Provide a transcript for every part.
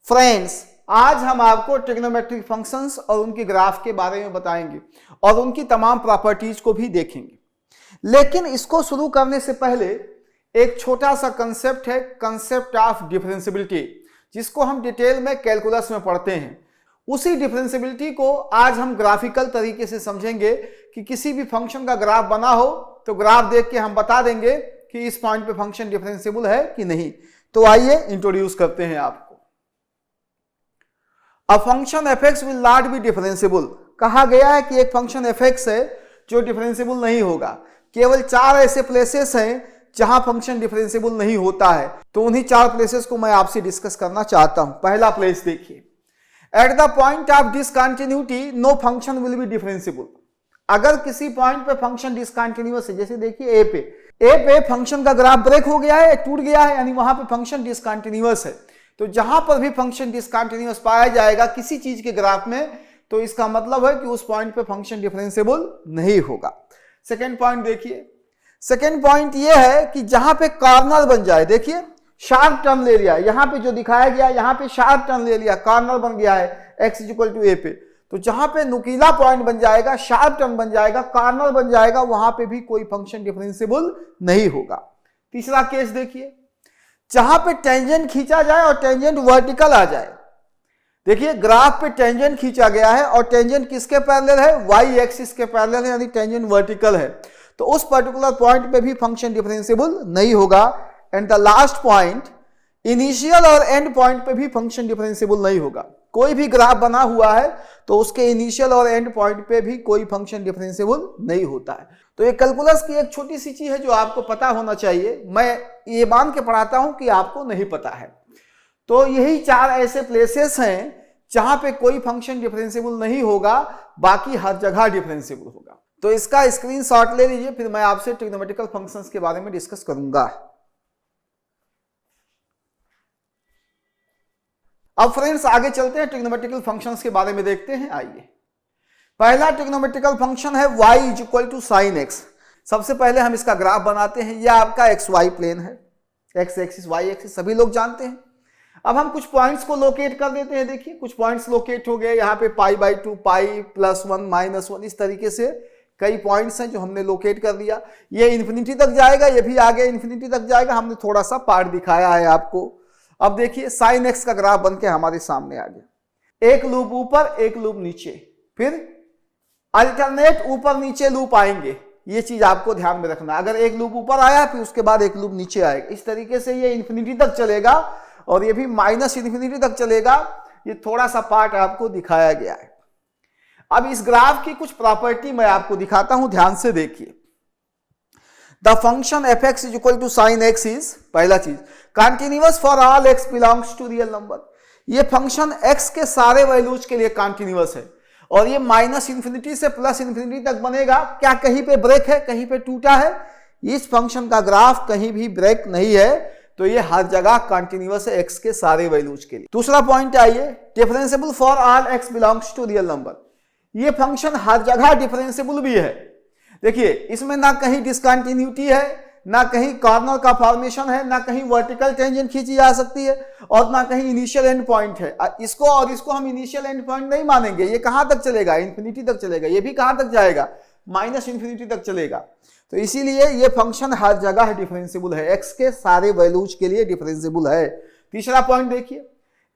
Friends, आज हम आपको ट्रिग्नोमेट्रिक फंक्शंस और उनके ग्राफ के बारे में बताएंगे और उनकी तमाम प्रॉपर्टीज को भी देखेंगे। लेकिन इसको शुरू करने से पहले एक छोटा सा कंसेप्ट है, कंसेप्ट ऑफ डिफरेंशियबिलिटी, जिसको हम डिटेल में कैलकुलस में पढ़ते हैं। उसी डिफरेंशियबिलिटी को आज हम ग्राफिकल तरीके से समझेंगे कि किसी भी फंक्शन का ग्राफ बना हो तो ग्राफ देख के हम बता देंगे कि इस पॉइंट पे फंक्शन डिफरेंशियबल है कि नहीं। तो आइए इंट्रोड्यूस करते हैं आपको। A function fx will not be differentiable. कहा गया है कि एक फंक्शन fx है जो डिफरेंशियबल नहीं होगा। केवल 4 ऐसे प्लेसेस हैं जहां फंक्शन डिफरेंशियबल नहीं होता है, तो उन्हीं 4 प्लेसेस को मैं आपसे डिस्कस करना चाहता हूं। पहला प्लेस देखिए, at the point of discontinuity no function will be differentiable. अगर किसी पॉइंट पे फंक्शन डिसकंटिन्यूअस है, जैसे देखिए ए पे फंक्शन का ग्राफ ब्रेक हो गया है, टूट गया है, यानी वहां पे फंक्शन डिसकंटिन्यूअस है। तो जहां पर भी फंक्शन डिसकंटिन्यूअस पाया जाएगा किसी चीज के ग्राफ में, तो इसका मतलब है कि उस पॉइंट पे फंक्शन डिफरेंशियबल नहीं होगा। सेकेंड पॉइंट देखिए, सेकेंड पॉइंट यह है कि जहां पे कॉर्नर बन जाए, देखिए शार्प टर्न ले लिया, यहां पे जो दिखाया गया यहां पे शार्प टर्न ले लिया, कॉर्नर बन गया है x = a पे, तो जहां पे नुकीला पॉइंट बन जाएगा, शार्प टर्न बन जाएगा, कॉर्नर बन जाएगा, वहां पे भी कोई फंक्शन डिफरेंशियबल नहीं होगा। तीसरा केस देखिए, जहां पे टेंजेंट खींचा जाए और टेंजेंट वर्टिकल आ जाए। देखिए ग्राफ पे टेंजेंट खींचा गया है और टेंजेंट किसके पैरेलल है, y एक्सिस के पैरेलल है, यानी टेंजेंट वर्टिकल है, तो उस पर्टिकुलर पॉइंट पे भी फंक्शन डिफरेंशियबल नहीं होगा। And the last point, initial और एंड पॉइंट पे भी फंक्शन डिफरेंशियबल नहीं होगा। कोई भी ग्राफ बना हुआ है तो उसके इनिशियल और एंड पॉइंट पे भी कोई फंक्शन डिफरेंशियबल नहीं होता है। तो ये कैलकुलस की एक छोटी सी चीज है जो आपको पता होना चाहिए। मैं ये मान के पढ़ाता हूं कि आपको नहीं पता है। तो यही 4 ऐसे प्लेसेस हैं जहां पे कोई फंक्शन डिफरेंशियबल नहीं होगा, बाकी हर जगह डिफरेंशियबल होगा। तो इसका स्क्रीनशॉट ले लीजिए, फिर मैं आपसे ट्रिग्नोमेट्रिकल फंक्शंस के बारे में डिस्कस करूंगा। अब फ्रेंड्स आगे चलते हैं, ट्रिग्नोमेट्रिकल फंक्शंस के बारे में देखते हैं। आइए, पहला ट्रिग्नोमेट्रिकल फंक्शन है y = sin x। सबसे पहले हम इसका ग्राफ बनाते हैं। यह आपका xy प्लेन है, x एक्सिस y एक्सिस सभी लोग जानते हैं। अब हम कुछ पॉइंट्स को लोकेट कर देते हैं। देखिए कुछ पॉइंट्स लोकेट हो गए, यहाँ पे π/2, π +1 -1, इस तरीके से कई पॉइंट्स हैं जो हमने लोकेट कर दिया। ये इन्फिनिटी तक जाएगा, ये भी आगे इन्फिनिटी तक जाएगा। हमने थोड़ा सा पार्ट दिखाया है आपको। अब देखिए sin x का ग्राफ बन के हमारे सामने आ गया। एक लूप ऊपर, एक लूप नीचे, फिर अल्टरनेट ऊपर नीचे लूप आएंगे। ये चीज आपको ध्यान में रखना, अगर एक लूप ऊपर आया फिर उसके बाद एक लूप नीचे आएगा, इस तरीके से ये इन्फिनिटी तक चलेगा और ये भी -इन्फिनिटी तक चलेगा। ये थोड़ा सा पार्ट आपको दिखाया गया है। अब इस ग्राफ की कुछ प्रॉपर्टी मैं आपको दिखाता हूं, ध्यान से देखिए। The function fx = sin x is, पहला चीज, continuous for all x belongs to real number. ये फंक्शन x के सारे वैल्यूज के लिए कंटिन्यूअस है और ये -इन्फिनिटी से +इन्फिनिटी तक बनेगा। क्या कहीं पे ब्रेक है, कहीं पे टूटा है? इस फंक्शन का ग्राफ कहीं भी ब्रेक नहीं है, तो ये हर जगह कंटिन्यूअस है x के सारे वैल्यूज के लिए। दूसरा पॉइंट आइए, differentiable for all x belongs to real number. ये फंक्शन हर जगह डिफरेंशियबल भी है। देखिए इसमें ना कहीं डिसकंटिन्यूटी है, ना कहीं कॉर्नर का फॉर्मेशन है, ना कहीं वर्टिकल टेंजेंट खींची जा सकती है और ना कहीं इनिशियल एंड पॉइंट है। इसको और इसको हम इनिशियल एंड पॉइंट नहीं मानेंगे। ये कहां तक चलेगा, इन्फिनिटी तक चलेगा। ये भी कहां तक जाएगा, -इन्फिनिटी तक चलेगा। तो इसीलिए ये फंक्शन हर जगह डिफरेंशियबल है, x के सारे वैल्यूज के लिए डिफरेंशियबल है। तीसरा पॉइंट देखिए,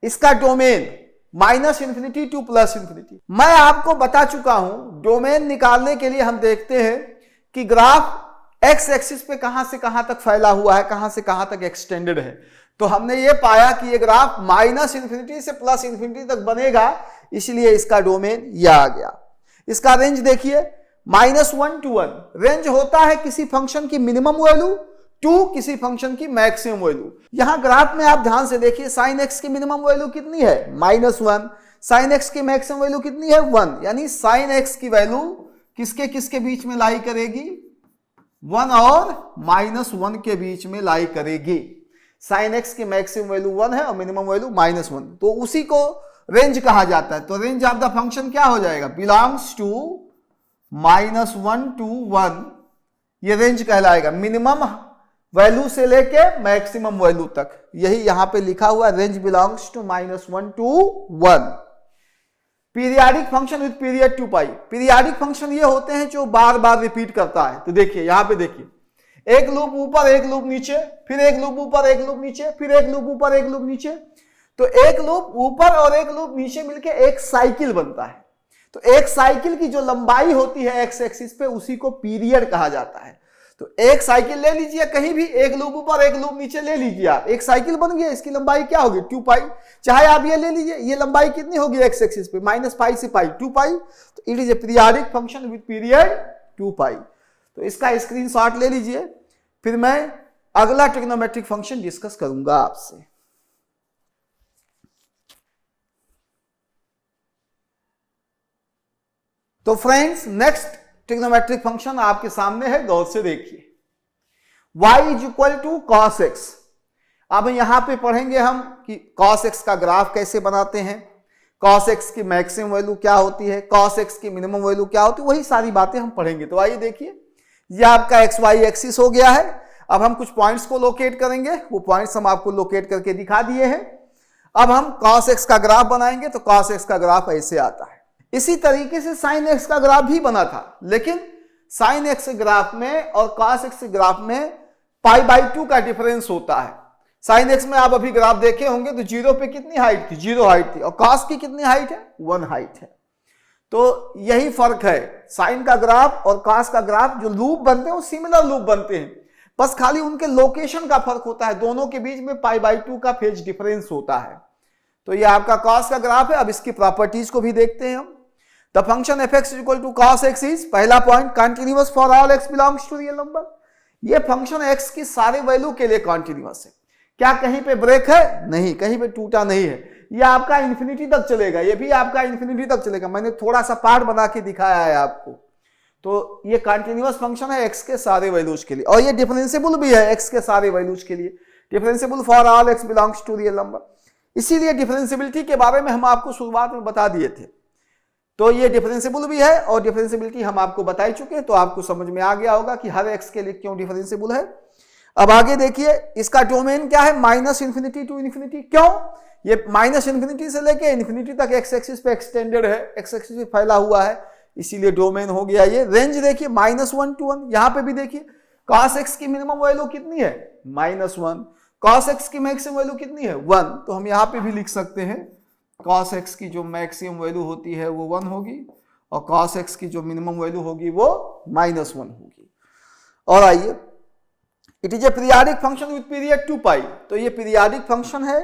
इसका डोमेन -इन्फिनिटी टू +इन्फिनिटी। मैं आपको बता चुका हूं, डोमेन निकालने के लिए हम देखते हैं कि ग्राफ x एक्सिस पे कहां से कहां तक फैला हुआ है, कहां से कहां तक एक्सटेंडेड है। तो हमने ये पाया कि ये ग्राफ -इन्फिनिटी से +इन्फिनिटी तक बनेगा, इसलिए इसका डोमेन यह आ गया। इसका रेंज देखिए, -1 to 1 रेंज होता है किसी फंक्शन की मिनिमम वैल्यू टू किसी फंक्शन की मैक्सिमम वैल्यू। यहां ग्राफ में आप ध्यान से देखिए, sin x की मिनिमम वैल्यू कितनी है, -1, sin x की मैक्सिमम वैल्यू कितनी है, 1, यानी sin x की वैल्यू किसके किसके बीच में लाई करेगी, 1 और -1 के बीच में लाई करेगी। sin x की मैक्सिमम वैल्यू 1 है और मिनिमम वैल्यू -1, तो उसी को रेंज कहा जाता है। तो रेंज ऑफ द फंक्शन क्या हो जाएगा, बिलोंग्स टू -1 to 1, ये रेंज कहलाएगा। मिनिमम वैल्यू से लेके मैक्सिमम वैल्यू तक, यही यहां पे लिखा हुआ range belongs to -1 to 1। Periodic function with period 2 pi. Periodic function ये होते हैं जो बार बार रिपीट करता है। तो देखिए यहां पे देखिए, एक लूप ऊपर एक लूप नीचे, फिर एक लूप ऊपर एक लूप नीचे, फिर एक लूप ऊपर एक लूप नीचे। तो एक लूप ऊपर और एक लूप नीचे मिलके एक साइकिल बनता है। तो एक साइकिल की जो लंबाई होती है एक्स एक्सिस पे, उसी को पीरियड कहा जाता है। तो एक साइकिल ले लीजिए, कहीं भी एक लूप ऊपर एक लूप नीचे ले लीजिए आप, एक साइकिल बन गया। इसकी लंबाई क्या होगी? 2 पाई। चाहे आप ये ले लीजिए, ये लंबाई कितनी होगी एक्स एक्सिस पे? -पाई से पाई, 2 पाई। तो it is a periodic function with period 2 pi. तो इसका स्क्रीनशॉट ले लीजिए, फिर मैं अगला ट्रिग्नोमेट्रिक फंक्शन डिस्कस करूंगा आपसे। तो फ्रेंड्स, नेक्स्ट ट्रिग्नोमेट्रिक फंक्शन आपके सामने है, गौर से देखिए। y = cos x। अब यहां पे पढ़ेंगे हम कि cos x का ग्राफ कैसे बनाते हैं, cos x की मैक्सिमम वैल्यू क्या होती है, cos x की मिनिमम वैल्यू क्या होती है, वही सारी बातें हम पढ़ेंगे। तो आइए देखिए, ये आपका XY एक्सिस हो गया है। अब हम कुछ पॉइंट्स को लोकेट करेंगे, वो पॉइंट्स हम आपको लोकेट करके दिखा दिए हैं। अब हम cos x का ग्राफ बनाएंगे, तो cos x का ग्राफ ऐसे आता है। इसी तरीके से sin x का ग्राफ भी बना था, लेकिन sin x ग्राफ में और cos x ग्राफ में π/2 का डिफरेंस होता है। sin x में आप अभी ग्राफ देखे होंगे तो 0 पे कितनी हाइट थी? 0 हाइट थी। और cos की कितनी हाइट है? 1 हाइट है। तो यही फर्क है, sin का ग्राफ और cos का ग्राफ जो लूप बनते हैं वो सिमिलर लूप बनते हैं, बस खाली उनके लोकेशन का फर्क होता है। दोनों के बीच में π/2 का फेज डिफरेंस होता है। तो ये आपका cos का ग्राफ है। अब इसकी प्रॉपर्टीज को भी देखते हैं हम। The function f(x) = cos x is, पहला point, continuous for all x belongs to real number. ये फंक्शन x की सारे वैल्यू के लिए कंटिन्यूअस है। क्या कहीं पे ब्रेक है? नहीं, कहीं पे टूटा नहीं है। ये आपका इंफिनिटी तक चलेगा, ये भी आपका इंफिनिटी तक चलेगा। मैंने थोड़ा सा पार्ट बना के दिखाया है आपको। तो ये कंटिन्यूअस फंक्शन है x के सारे वैल्यूज के लिए, और ये डिफरेंशिएबल भी है x के सारे वैल्यूज के लिए। Differentiable for all x belongs to real number. इसीलिए डिफरेंशिएबिलिटी के बारे में हम आपको शुरुआत में बता दिए थे। तो ये डिफरेंशिएबल भी है, और डिफरेंशिएबिलिटी हम आपको बता ही चुके हैं, तो आपको समझ में आ गया होगा कि हर x के लिए क्यों डिफरेंशिएबल है। अब आगे देखिए, इसका डोमेन क्या है? -∞ to ∞। क्यों? ये -∞ से लेके इन्फिनिटी तक x एक्सिस पे एक्सटेंडेड है, x एक्सिस पे फैला हुआ है, इसीलिए डोमेन हो गया ये। रेंज देखिए -1 to 1। यहां पे भी देखिए cos x की मिनिमम वैल्यू कितनी है? -1। cos x की मैक्सिमम वैल्यू कितनी है? 1। तो हम यहां पे भी लिख सकते हैं cos x की जो मैक्सिमम वैल्यू होती है वो 1 होगी, और cos x की जो मिनिमम वैल्यू होगी वो -1 होगी। और आइए, it is a periodic function with period 2 pi. तो ये पीरियाडिक फंक्शन है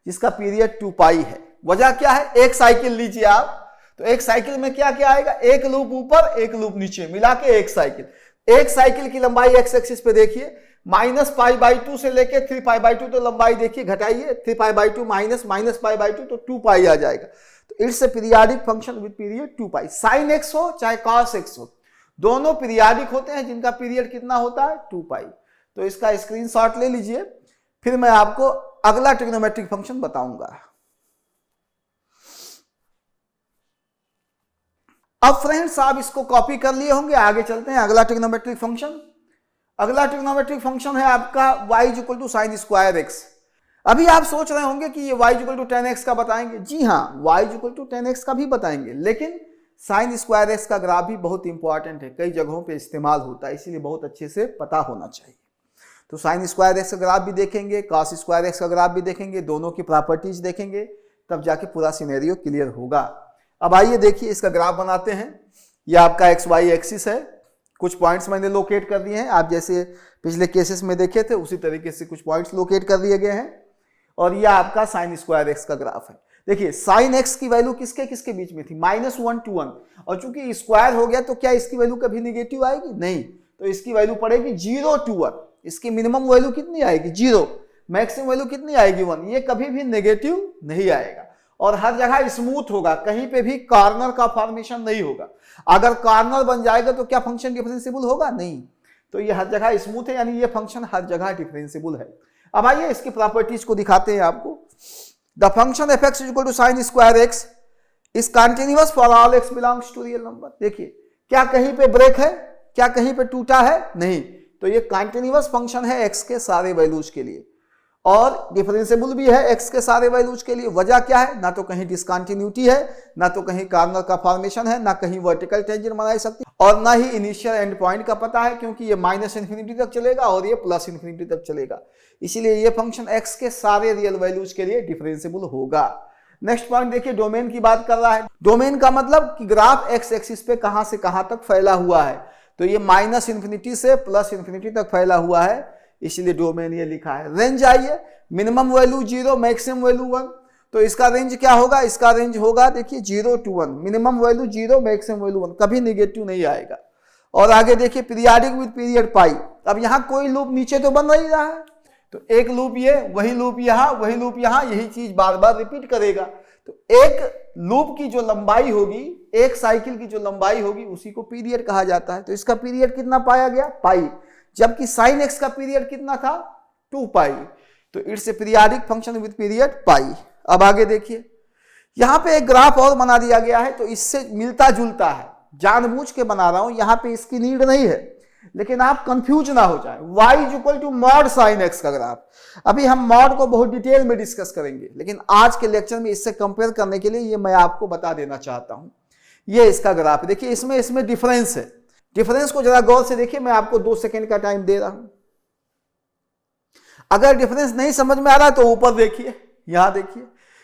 जिसका पीरियड 2 पाई है। वजह क्या है? एक साइकिल लीजिए आप, तो एक साइकिल में क्या क्या आएगा? एक लूप ऊपर एक लूप नीचे मिला के एक साइकिल। एक साइकिल की लंबाई एक्स एक्सिस पे देखिए, -π/2 से लेके 3π/2, तो लंबाई देखिए घटाइए, 3π/2 माइनस π/2 तो 2 पाई आ जाएगा। तो it's a periodic function with period 2 pi. sin x हो चाहे cos x हो, दोनों पीरियाडिक होते हैं जिनका पीरियड कितना होता है? 2 पाई। तो इसका स्क्रीनशॉट ले लीजिए, फिर मैं आपको अगला ट्रिग्नोमेट्रिक फंक्शन बताऊंगा। अब फ्रेंड्स, आप इसको कॉपी कर लिए होंगे, आगे चलते हैं अगला ट्रिग्नोमेट्रिक फंक्शन। अगला ट्रिग्नोमेट्रिक फंक्शन है आपका y = sin² x। अभी आप सोच रहे होंगे कि ये y = 10x का बताएंगे। जी हाँ, y = 10x का भी बताएंगे, लेकिन sin² x का ग्राफ भी बहुत इंपॉर्टेंट है, कई जगहों पे इस्तेमाल होता है, इसीलिए बहुत अच्छे से पता होना चाहिए। तो sin² x का ग्राफ भी देखेंगे, cos² x का ग्राफ भी देखेंगे, दोनों की प्रॉपर्टीज देखेंगे, तब जाके पूरा सिनेरियो क्लियर होगा। अब आइए देखिए, इसका ग्राफ बनाते हैं। ये आपका XY एक्सिस है, कुछ पॉइंट्स मैंने लोकेट कर दिए हैं, आप जैसे पिछले केसेस में देखे थे उसी तरीके से कुछ पॉइंट्स लोकेट कर दिए गए हैं। और ये आपका sin² x का ग्राफ है। देखिए sin x की वैल्यू किसके किसके बीच में थी? -1 to 1, और चूंकि स्क्वायर हो गया तो क्या इसकी वैल्यू कभी निगेटिव आएगी? नहीं, तो इसकी वैल्यू पड़ेगी 0 to 1। इसकी मिनिमम वैल्यू कितनी आएगी? 0। मैक्सिमम वैल्यू कितनी आएगी? 1। ये कभी भी नेगेटिव नहीं आएगा, और हर जगह स्मूथ होगा, कहीं पे भी कॉर्नर का फॉर्मेशन नहीं होगा। अगर कॉर्नर बन जाएगा तो क्या फंक्शन डिफरेंशिएबल होगा? नहीं। तो ये हर जगह स्मूथ है, यानी ये फंक्शन हर जगह डिफरेंशिएबल है। अब आइए इसकी प्रॉपर्टीज को दिखाते हैं आपको। The function f(x) = sin² x is continuous for all x belongs to real number. देखिए, क्या कहीं पे ब्रेक है? क्या कहीं पे टूटा है? नहीं। तो ये कंटिन्यूअस फंक्शन है x के सारे वैल्यूज के लिए और डिफरेंशिएबल भी है x के सारे वैल्यूज के लिए। वजह क्या है? ना तो कहीं डिसकंटिन्यूटी है, ना तो कहीं कार्नर का फॉर्मेशन है, ना कहीं वर्टिकल टेंजेंट बनाई सकती और ना ही इनिशियल एंड पॉइंट का पता है, क्योंकि ये -∞ तक चलेगा और ये +∞ तक चलेगा। इसीलिए ये फंक्शन x के सारे रियल वैल्यूज के लिए डिफरेंशिएबल होगा। नेक्स्ट पॉइंट देखिए, डोमेन की बात कर रहा है। डोमेन का मतलब कि ग्राफ x एक्सिस पे कहां से कहां तक फैला हुआ है, तो ये -∞ से +∞ तक फैला हुआ है, इसलिए डोमेन ये लिखा है। रेंज आइए, मिनिमम वैल्यू 0, मैक्सिमम वैल्यू 1, तो इसका रेंज क्या होगा? इसका रेंज होगा देखिए 0 to 1, minimum value 0, maximum value 1, कभी नेगेटिव नहीं आएगा। और आगे देखिए पीरियाडिक विद पीरियड पाई। अब यहां कोई लूप नीचे तो बन नहीं रहा है, तो एक लूप ये, वही लूप यहां, वही लूप यहां, यही चीज बार बार रिपीट करेगा। तो एक लूप की जो लंबाई होगी, एक साइकिल की जो लंबाई होगी, उसी को पीरियड कहा जाता है। तो इसका पीरियड कितना पाया गया? पाई, जबकि साइन एक्स का पीरियड कितना था? 2 पाई। तो it's a periodic function with period pi. अब आगे देखिए, यहां पे एक ग्राफ और बना दिया गया है, तो इससे मिलता जुलता है, जानबूझ के बना रहा हूं, यहां पे इसकी नीड नहीं है, लेकिन आप कंफ्यूज ना हो जाए। y = mod sin x का ग्राफ, अभी हम मॉड को बहुत डिटेल में डिस्कस करेंगे, लेकिन आज के लेक्चर में इससे कंपेयर करने के लिए ये मैं आपको बता देना चाहता हूं। ये इसका ग्राफ है, देखिए इसमें डिफरेंस है। डिफरेंस को जरा गौर से देखिए, मैं आपको 2 सेकंड का टाइम दे रहा हूं। अगर डिफरेंस नहीं समझ में आ रहा है तो ऊपर देखिए, यहां देखिए,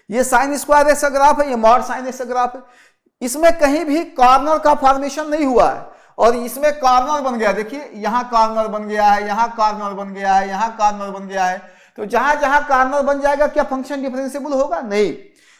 ये sin स्क्वायर एक्स का ग्राफ है, ये mod sin x का ग्राफ है। इसमें कहीं भी कॉर्नर का फॉर्मेशन नहीं हुआ है और इसमें कॉर्नर बन गया। देखिए यहां कॉर्नर बन गया है, यहां कॉर्नर बन गया है, यहां कॉर्नर बन गया है। तो जहां जहां कॉर्नर बन जाएगा क्या फंक्शन डिफरेंशिएबल होगा? नहीं।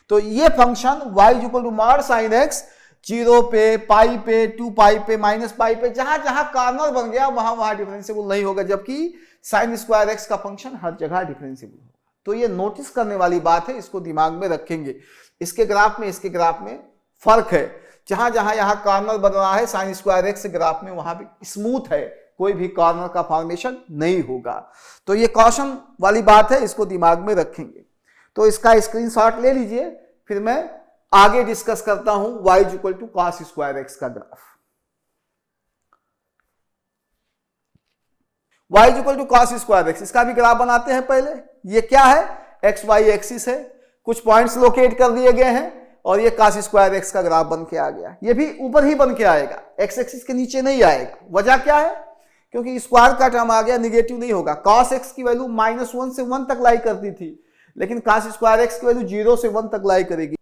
तो ये function y = mod sin x 0 पे, पाई पे, 2 पाई पे, -पाई पे, जहां जहां कॉर्नर बन गया वहां वहां डिफरेंशिएबल नहीं होगा, जबकि sin स्क्वायर x का फंक्शन हर जगह डिफरेंशिएबल होगा। तो ये नोटिस करने वाली बात है, इसको दिमाग में रखेंगे। इसके ग्राफ में इसके ग्राफ में फर्क है। जहां जहां यहां कॉर्नर बन रहा है sin स्क्वायर एक्स ग्राफ में, वहां भी स्मूथ है, कोई भी कॉर्नर का फॉर्मेशन नहीं होगा। तो ये कॉशन वाली बात है, इसको दिमाग में रखेंगे। तो इसका स्क्रीनशॉट ले लीजिए, फिर मैं आगे डिस्कस करता हूं y = cos स्क्वायर एक्स का graph. y = cos square x, इसका भी ग्राफ बनाते हैं पहले। ये क्या है? एक्स वाई एक्सिस है, कुछ पॉइंट्स लोकेट कर दिए गए हैं और ये cos स्क्वायर एक्स का ग्राफ बन के आ गया। ये भी ऊपर ही बन के आएगा, एक्स एक्सिस के नीचे नहीं आएगा। वजह क्या है? क्योंकि स्क्वायर का टर्म आ गया, निगेटिव नहीं होगा। cos x की वैल्यू -1 से 1 तक लाई करती थी, लेकिन cos स्क्वायर एक्स की वैल्यू 0 से 1 तक लाई करेगी।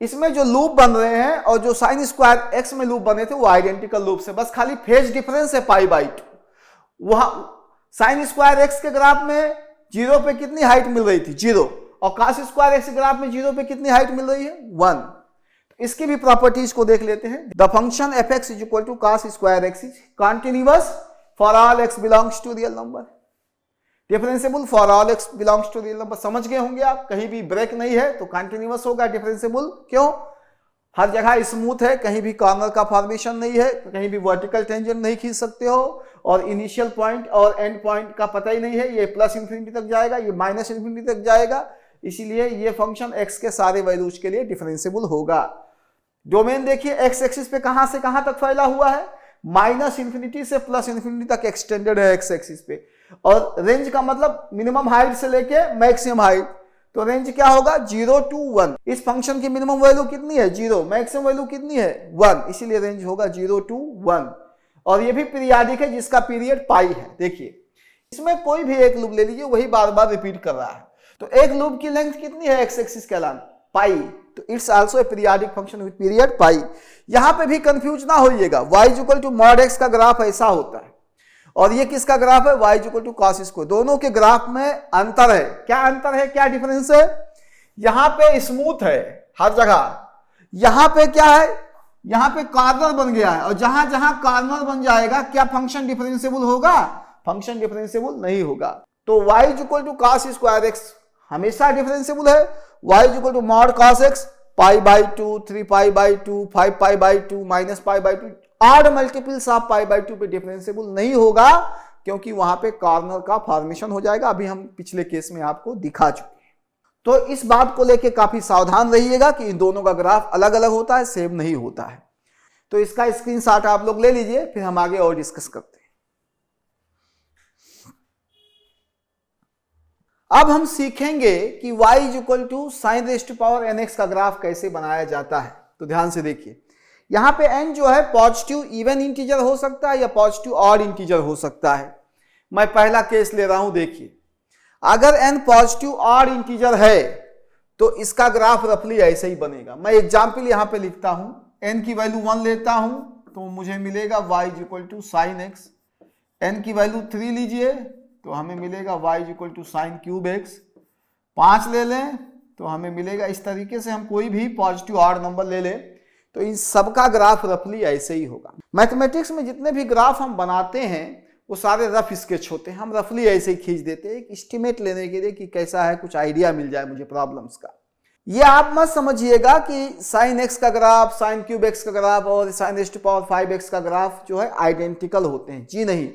इसमें जो लूप बन रहे हैं और जो sin स्क्वायर एक्स में लूप बने थे वो आइडेंटिकल लूप से, बस खाली फेज डिफरेंस है π/2। वहां sin स्क्वायर एक्स के ग्राफ में 0 पे कितनी हाइट मिल रही थी? 0। और cos स्क्वायर एक्स ग्राफ में 0 पे कितनी हाइट मिल रही है? 1। इसकी भी प्रॉपर्टीज को देख लेते हैं। The function f(x) = cos square x is continuous for all x belongs to real number, differentiable for all x belongs to real number. समझ गए होंगे आप, कहीं भी ब्रेक नहीं है तो कंटीन्यूअस होगा, डिफरेंशिएबल। क्यों? हर जगह स्मूथ है, कहीं भी कॉर्नर का फॉर्मेशन नहीं है, कहीं भी वर्टिकल टेंजेंट नहीं खींच सकते हो, और इनिशियल पॉइंट और एंड पॉइंट का पता ही नहीं है। ये +∞ तक जाएगा, ये -∞ तक जाएगा, इसीलिए ये फंक्शन x के सारे वैल्यूज के लिए डिफरेंशिएबल होगा। डोमेन देखिए x एक्सिस पे कहां से कहां तक फैला हुआ है? -∞ से +∞ तक एक्सटेंडेड है x एक्सिस पे। और रेंज का मतलब मिनिमम हाइट से लेके मैक्सिमम हाइट, तो रेंज क्या होगा? 0 to 1। इस फंक्शन की मिनिमम वैल्यू कितनी है? 0। मैक्सिमम वैल्यू कितनी है? 1। इसीलिए रेंज होगा 0 to 1। और ये भी पीरियाडिक है, जिसका पीरियड पाई है। देखिए इसमें कोई भी एक लूप ले लीजिए, वही बार बार रिपीट कर रहा है। तो एक लूप की लेंथ कितनी है x एक्सिस के अलावा? पाई। तो it's also a periodic function with period pi. यहां पे भी कंफ्यूज ना होइएगा, y = mod x का ग्राफ ऐसा होता है और ये किसका ग्राफ है? y = cos square. दोनों के ग्राफ में अंतर है। क्या अंतर है, क्या डिफरेंस है? यहां पे स्मूथ है हर जगह, यहां पे क्या है? यहां पे कॉर्नर बन गया है, और जहां जहां कॉर्नर बन जाएगा क्या फंक्शन डिफरेंशिएबल होगा? फंक्शन डिफरेंशिएबल नहीं होगा। तो y = cos स्क्वायर एक्स हमेशा डिफरेंशिएबल है। y = mod cos x π/2, 3π/2, 5π/2, -π/2, odd multiples of π/2 पे डिफरेंशिएबल नहीं होगा, क्योंकि वहां पे कॉर्नर का फॉर्मेशन हो जाएगा। अभी हम पिछले केस में आपको दिखा चुके हैं। तो इस बात को लेके काफी सावधान रहिएगा कि इन दोनों का ग्राफ अलग अलग होता है, सेम नहीं होता है। तो इसका स्क्रीनशॉट आप लोग ले लीजिए, फिर हम आगे और डिस्कस करते हैं। अब हम सीखेंगे कि y is equal to sine raise to power nx का ग्राफ कैसे बनाया जाता है। तो ध्यान से देखिए, यहां पे n जो है पॉजिटिव इवन इंटीजर हो सकता है या पॉजिटिव ऑड इंटीजर हो सकता है। मैं पहला केस ले रहा हूं, देखिए अगर n पॉजिटिव ऑड इंटीजर है तो इसका ग्राफ रफली ऐसे ही बनेगा। मैं एग्जाम्पल यहां पे लिखता हूं, n की वैल्यू 1 लेता हूं तो मुझे मिलेगा y is equal to sine x, n की वैल्यू 3 लीजिए तो हमें मिलेगा y is equal to sine cube x, 5 ले लें तो हमें मिलेगा। इस तरीके से हम कोई भी पॉजिटिव ऑड नंबर ले लें तो इन सबका ग्राफ रफली ऐसे ही होगा। मैथमेटिक्स में जितने भी ग्राफ हम बनाते हैं वो सारे रफ स्केच होते हैं, हम रफली ऐसे ही खींच देते हैं एक एस्टिमेट लेने के लिए कि कैसा है, कुछ आइडिया मिल जाए मुझे प्रॉब्लम्स का। ये आप मत समझिएगा कि साइन एक्स का ग्राफ, साइन क्यूब एक्स का ग्राफ और sine raise to power 5x का ग्राफ जो है आइडेंटिकल होते हैं। जी नहीं,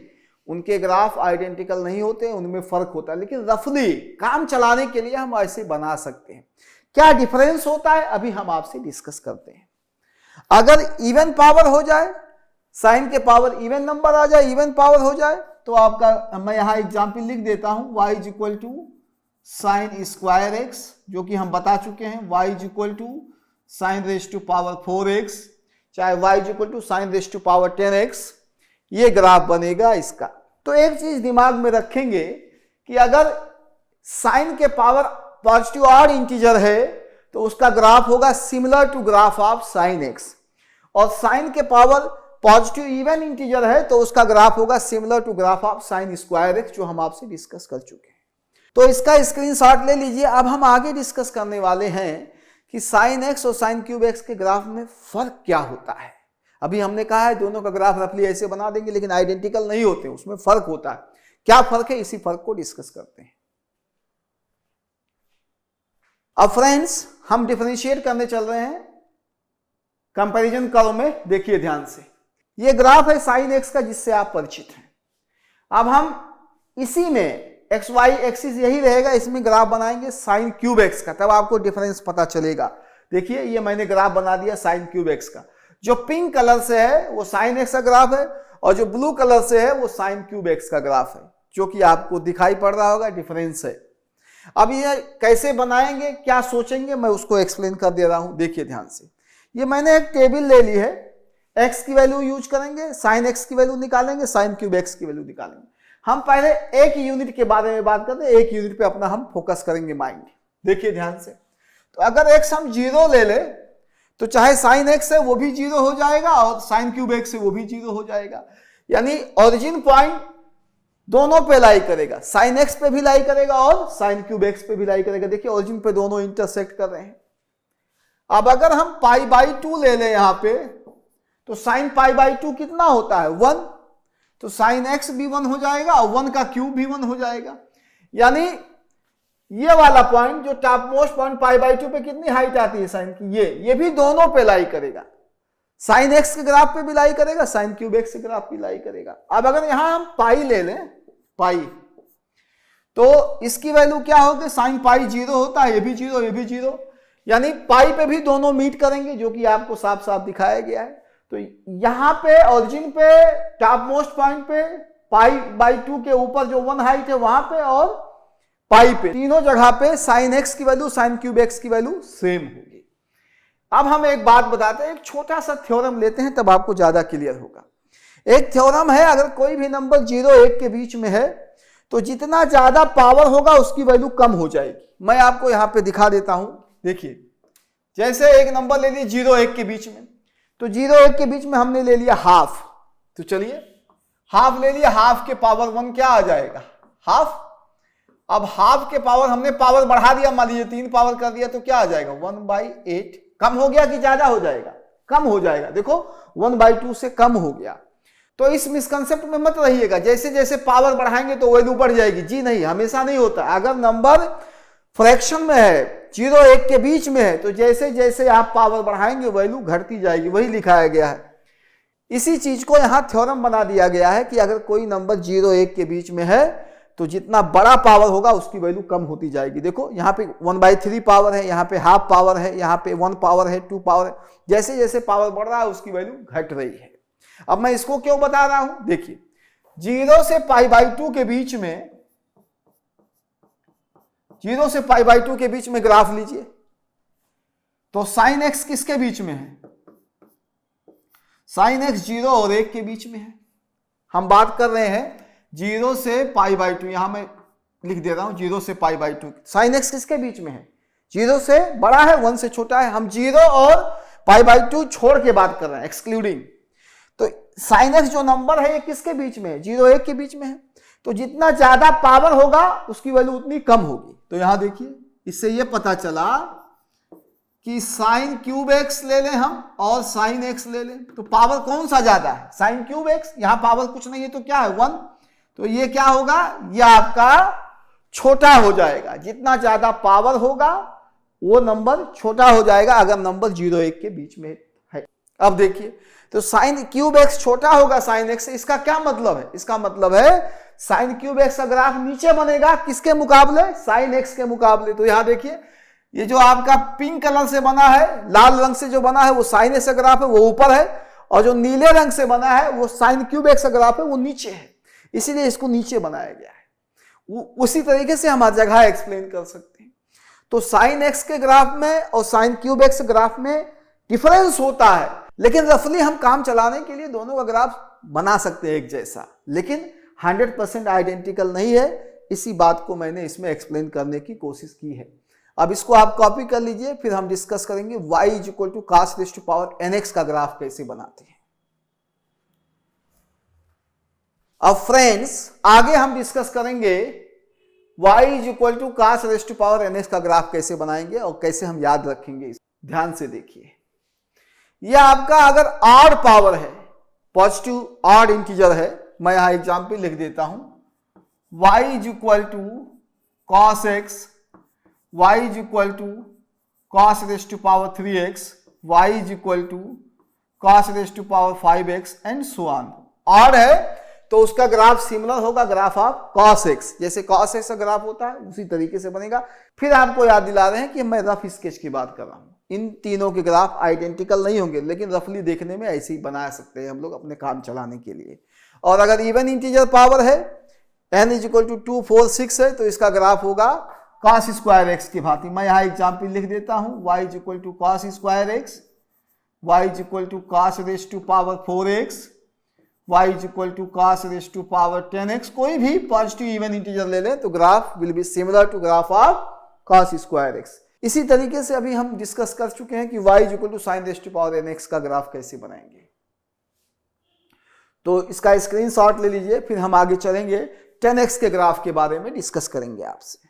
उनके ग्राफ आइडेंटिकल नहीं होते, उनमें फर्क होता है, लेकिन रफली काम चलाने के लिए हम ऐसे बना सकते हैं। क्या डिफरेंस होता है अभी हम आपसे डिस्कस करते हैं। अगर इवन पावर हो जाए, साइन के पावर इवन नंबर आ जाए, इवन पावर हो जाए तो आपका, मैं यहां एग्जाम्पल लिख देता हूं, y is equal to sine square x, जो कि हम बता चुके हैं, y is equal to sine raise to power 4x, चाहे y is equal to sine raise to power 10x, ये ग्राफ बनेगा इसका। तो एक चीज दिमाग में रखेंगे कि अगर साइन के पावर पॉजिटिव ऑड इंटीजर है तो उसका ग्राफ होगा similar to graph of sine x, और साइन के पावर पॉजिटिव इवन इंटीजर है तो उसका ग्राफ होगा similar to graph of sine square x, जो हम आपसे डिस्कस कर चुके हैं। तो इसका स्क्रीनशॉट ले लीजिए। अब हम आगे डिस्कस करने वाले हैं कि साइन एक्स और साइन क्यूब एक्स के ग्राफ में फर्क क्या होता है। अभी हमने कहा है दोनों का ग्राफ रफली ऐसे बना देंगे, लेकिन आइडेंटिकल नहीं होते, उसमें फर्क होता है। क्या फर्क है, इसी फर्क को डिस्कस करते हैं। अब फ्रेंड्स, हम डिफरेंशिएट करने चल रहे हैं कंपैरिजन कर्व में। देखिए ध्यान से, ये ग्राफ है साइन एक्स का जिससे आप परिचित हैं। अब हम इसी में एक्स वाई एक्सिस यही रहेगा, इसमें ग्राफ बनाएंगे साइन क्यूब एक्स का, तब आपको डिफरेंस पता चलेगा। देखिए ये मैंने ग्राफ बना दिया साइन क्यूब एक्स का। जो पिंक कलर से है वो साइन एक्स का ग्राफ है, और जो ब्लू कलर से है वो साइन क्यूब एक्स का ग्राफ है, जो कि आपको दिखाई पड़ रहा होगा, डिफरेंस है। अब ये कैसे बनाएंगे, क्या सोचेंगे, मैं उसको एक्सप्लेन कर दे रहा हूं। देखिए ध्यान से, ये मैंने एक टेबल ले ली है, एक्स की वैल्यू यूज करेंगे, साइन एक्स की वैल्यू निकालेंगे, साइन क्यूब एक्स की वैल्यू निकालेंगे। हम पहले एक यूनिट के बारे में बात करते हैं, एक यूनिट पे अपना हम फोकस करेंगे माइंड। देखिए ध्यान से, तो अगर एक्स हम 0 ले ले तो चाहे साइन एक्स है वो भी 0 हो जाएगा, और साइन क्यूब एक्स है वो भी 0 हो जाएगा। यानी ओरिजिन पॉइंट दोनों पे लाई करेगा, साइन एक्स पे भी लाई करेगा और साइन क्यूब एक्स पे भी लाई करेगा। देखिए ओरिजिन पे दोनों इंटरसेक्ट कर रहे हैं। अब अगर हम पाई बाई 2 ले लें यहां पे, तो साइन पाई बाई 2 कितना होता है, 1, तो साइन एक्स भी 1 हो जाएगा और 1 का क्यूब भी 1 हो जाएगा। यानी ये वाला पॉइंट जो top most point pi by 2 पे कितनी हाइट आती है साइन की, ये भी दोनों पे लाई करेगा, साइन एक्स के ग्राफ पे भी लाई करेगा, साइन क्यूब एक्स के ग्राफ पे लाई करेगा। अब अगर यहां हम पाई ले लें, पाई, तो इसकी वैल्यू क्या होगी, साइन पाई 0 होता है, ये भी 0, ये भी 0, यानी पाई पे भी दोनों मीट करेंगे, जो कि आपको साफ साफ दिखाया गया है। तो यहां पे ओरिजिन पे टॉप मोस्ट पॉइंट पे पाई बाई 2 के ऊपर जो 1 हाइट है वहां पे, और पाई पे, तीनों जगह पे साइन एक्स की वैल्यू, साइन क्यूब एक्स की वैल्यू सेम होगी। अब हम एक बात बताते हैं, एक छोटा सा थ्योरम लेते हैं, तब आपको ज्यादा क्लियर होगा। एक थ्योरम है, अगर कोई भी नंबर 0 1 के बीच में है तो जितना ज्यादा पावर होगा उसकी वैल्यू कम हो जाएगी। मैं आपको यहां पे दिखा देता हूं। देखिए, जैसे एक नंबर ले लीजिए 0 1 के बीच में, तो 0 1 के बीच में हमने ले लिया हाफ, तो चलिए हाफ ले लिया, हाफ के पावर 1 क्या आ जाएगा, हाफ। अब हाफ के पावर हमने पावर बढ़ा दिया, मान लीजिए 3 पावर कर दिया, तो क्या आ जाएगा 1/8। कम हो गया कि ज्यादा हो जाएगा, कम हो जाएगा। देखो 1/2 से कम हो गया। तो इस मिसकंसेप्ट में मत रहिएगा, जैसे जैसे पावर बढ़ाएंगे तो वैल्यू बढ़ जाएगी। जी नहीं, हमेशा नहीं होता। अगर नंबर फ्रैक्शन में है, 0 1 के बीच में है, तो जैसे जैसे आप पावर बढ़ाएंगे वैल्यू घटती जाएगी, वही लिखाया गया है। इसी चीज को यहां थ्योरम बना दिया गया है कि अगर कोई नंबर 0 1 के बीच में है तो जितना बड़ा पावर होगा उसकी वैल्यू कम होती जाएगी। देखो यहाँ पे 1/3 पावर है, यहाँ पे हाफ पावर है, यहाँ पे 1 पावर है, 2 पावर है। जैसे जैसे पावर बढ़ रहा है उसकी वैल्यू घट रही है। अब मैं इसको क्यों बता रहा हूं, देखिए 0 से पाई बाई 2 के बीच में 0 से π/2 के बीच में ग्राफ लीजिए, तो sin x किसके बीच में है? sin x 0 और 1 के बीच में है। हम बात कर रहे हैं 0 से π/2, यहां मैं लिख दे रहा हूं 0 से π/2। sin x किसके बीच में है? 0 से बड़ा है, 1 से छोटा है। हम 0 और π/2 छोड़ के बात कर रहे हैं, एक्सक्लूडिंग। तो sin x जो नंबर है ये किसके बीच में है? 0 1 के बीच में है। तो जितना ज्यादा पावर होगा उसकी वैल्यू उतनी कम होगी। तो यहां देखिए, इससे ये पता चला कि sin क्यूब x ले लें हम और sin x ले लें, तो पावर कौन सा ज्यादा है? sin cube x। यहां पावर कुछ नहीं है तो क्या है? 1। तो ये क्या होगा? ये आपका छोटा हो जाएगा। जितना ज्यादा पावर होगा वो नंबर छोटा हो जाएगा अगर नंबर 0 1 के बीच में है। अब देखिए, तो sin क्यूब x छोटा होगा sin x से। इसका क्या मतलब है? इसका मतलब है sin क्यूब x का ग्राफ नीचे बनेगा किसके मुकाबले? sin x के मुकाबले। तो यहां देखिए, ये जो आपका पिंक कलर से बना है, लाल रंग से जो बना है वो sin x का ग्राफ है, वो ऊपर है, और जो नीले रंग से बना है वो sin क्यूब x का ग्राफ है, वो नीचे है। इसीलिए इसको नीचे बनाया गया है। उसी तरीके से हम हर जगह एक्सप्लेन कर सकते हैं। तो sin x के ग्राफ में और sin क्यूब x ग्राफ में डिफरेंस होता है, लेकिन रफली हम काम चलाने के लिए दोनों का ग्राफ बना सकते हैं एक जैसा, लेकिन 100% आइडेंटिकल नहीं है। इसी बात को मैंने इसमें एक्सप्लेन करने की कोशिश की है। अब इसको आप कॉपी कर लीजिए, फिर हम डिस्कस करेंगे y = cos nx का ग्राफ कैसे बनाते हैं। अब फ्रेंड्स, आगे हम डिस्कस करेंगे y = cos nx का ग्राफ कैसे बनाएंगे और कैसे हम याद रखेंगे। ध्यान से देखिए, यह आपका अगर ऑड पावर है, पॉजिटिव ऑड इंटीजर है, मैं यहां एग्जाम्पल लिख देता हूं, y = cos x, y = cos 3x, y = cos 5x and so on. Odd है तो उसका ग्राफ सिमिलर होगा ग्राफ ऑफ cos x। जैसे cos x का ग्राफ होता है उसी तरीके से बनेगा। फिर आपको याद दिला रहे हैं कि मैं रफ स्केच की बात कर रहा हूं। इन तीनों के ग्राफ आइडेंटिकल नहीं होंगे, लेकिन रफली देखने में ऐसे ही बना सकते हैं हम लोग अपने काम चलाने के लिए। और अगर इवन इंटीजर पावर है, n = 2 4 6 है, तो इसका ग्राफ होगा cos स्क्वायर x की भांति। मैं यहाँ एग्जाम्पल लिख देता हूँ, y = cos square x, y = cos 4x, y = cos 10x। कोई भी पॉजिटिव इवन इंटीजर ले लें तो graph will be similar to graph of cos square x। इसी तरीके से अभी हम डिस्कस कर चुके हैं कि y = sin nx का ग्राफ कैसे बनाएंगे। तो इसका स्क्रीनशॉट ले लीजिए, फिर हम आगे चलेंगे 10x के ग्राफ के बारे में डिस्कस करेंगे आपसे।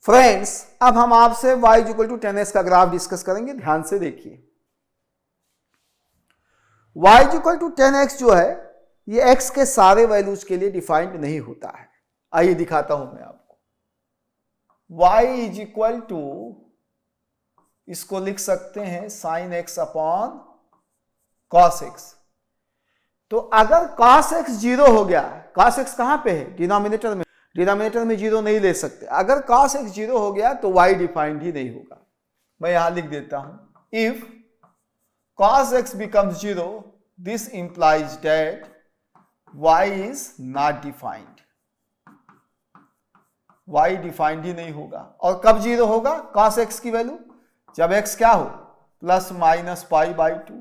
फ्रेंड्स, अब हम आपसे y = 10x का ग्राफ डिस्कस करेंगे। ध्यान से देखिए, y = 10x जो है ये x के सारे वैल्यूज के लिए डिफाइंड नहीं होता है। आइए दिखाता हूं मैं आपको। y = इसको लिख सकते हैं sin x upon cos x। तो अगर cos x 0 हो गया, cos x कहां पे है? डिनोमिनेटर में। डिनोमिनेटर में 0 नहीं ले सकते। अगर cos x 0 हो गया तो y डिफाइंड ही नहीं होगा। मैं यहां लिख देता हूं, if cos x becomes 0, this implies that y is not defined। y defined ही नहीं होगा। और कब 0 होगा cos x की वैल्यू? जब x क्या हो? ±π/2,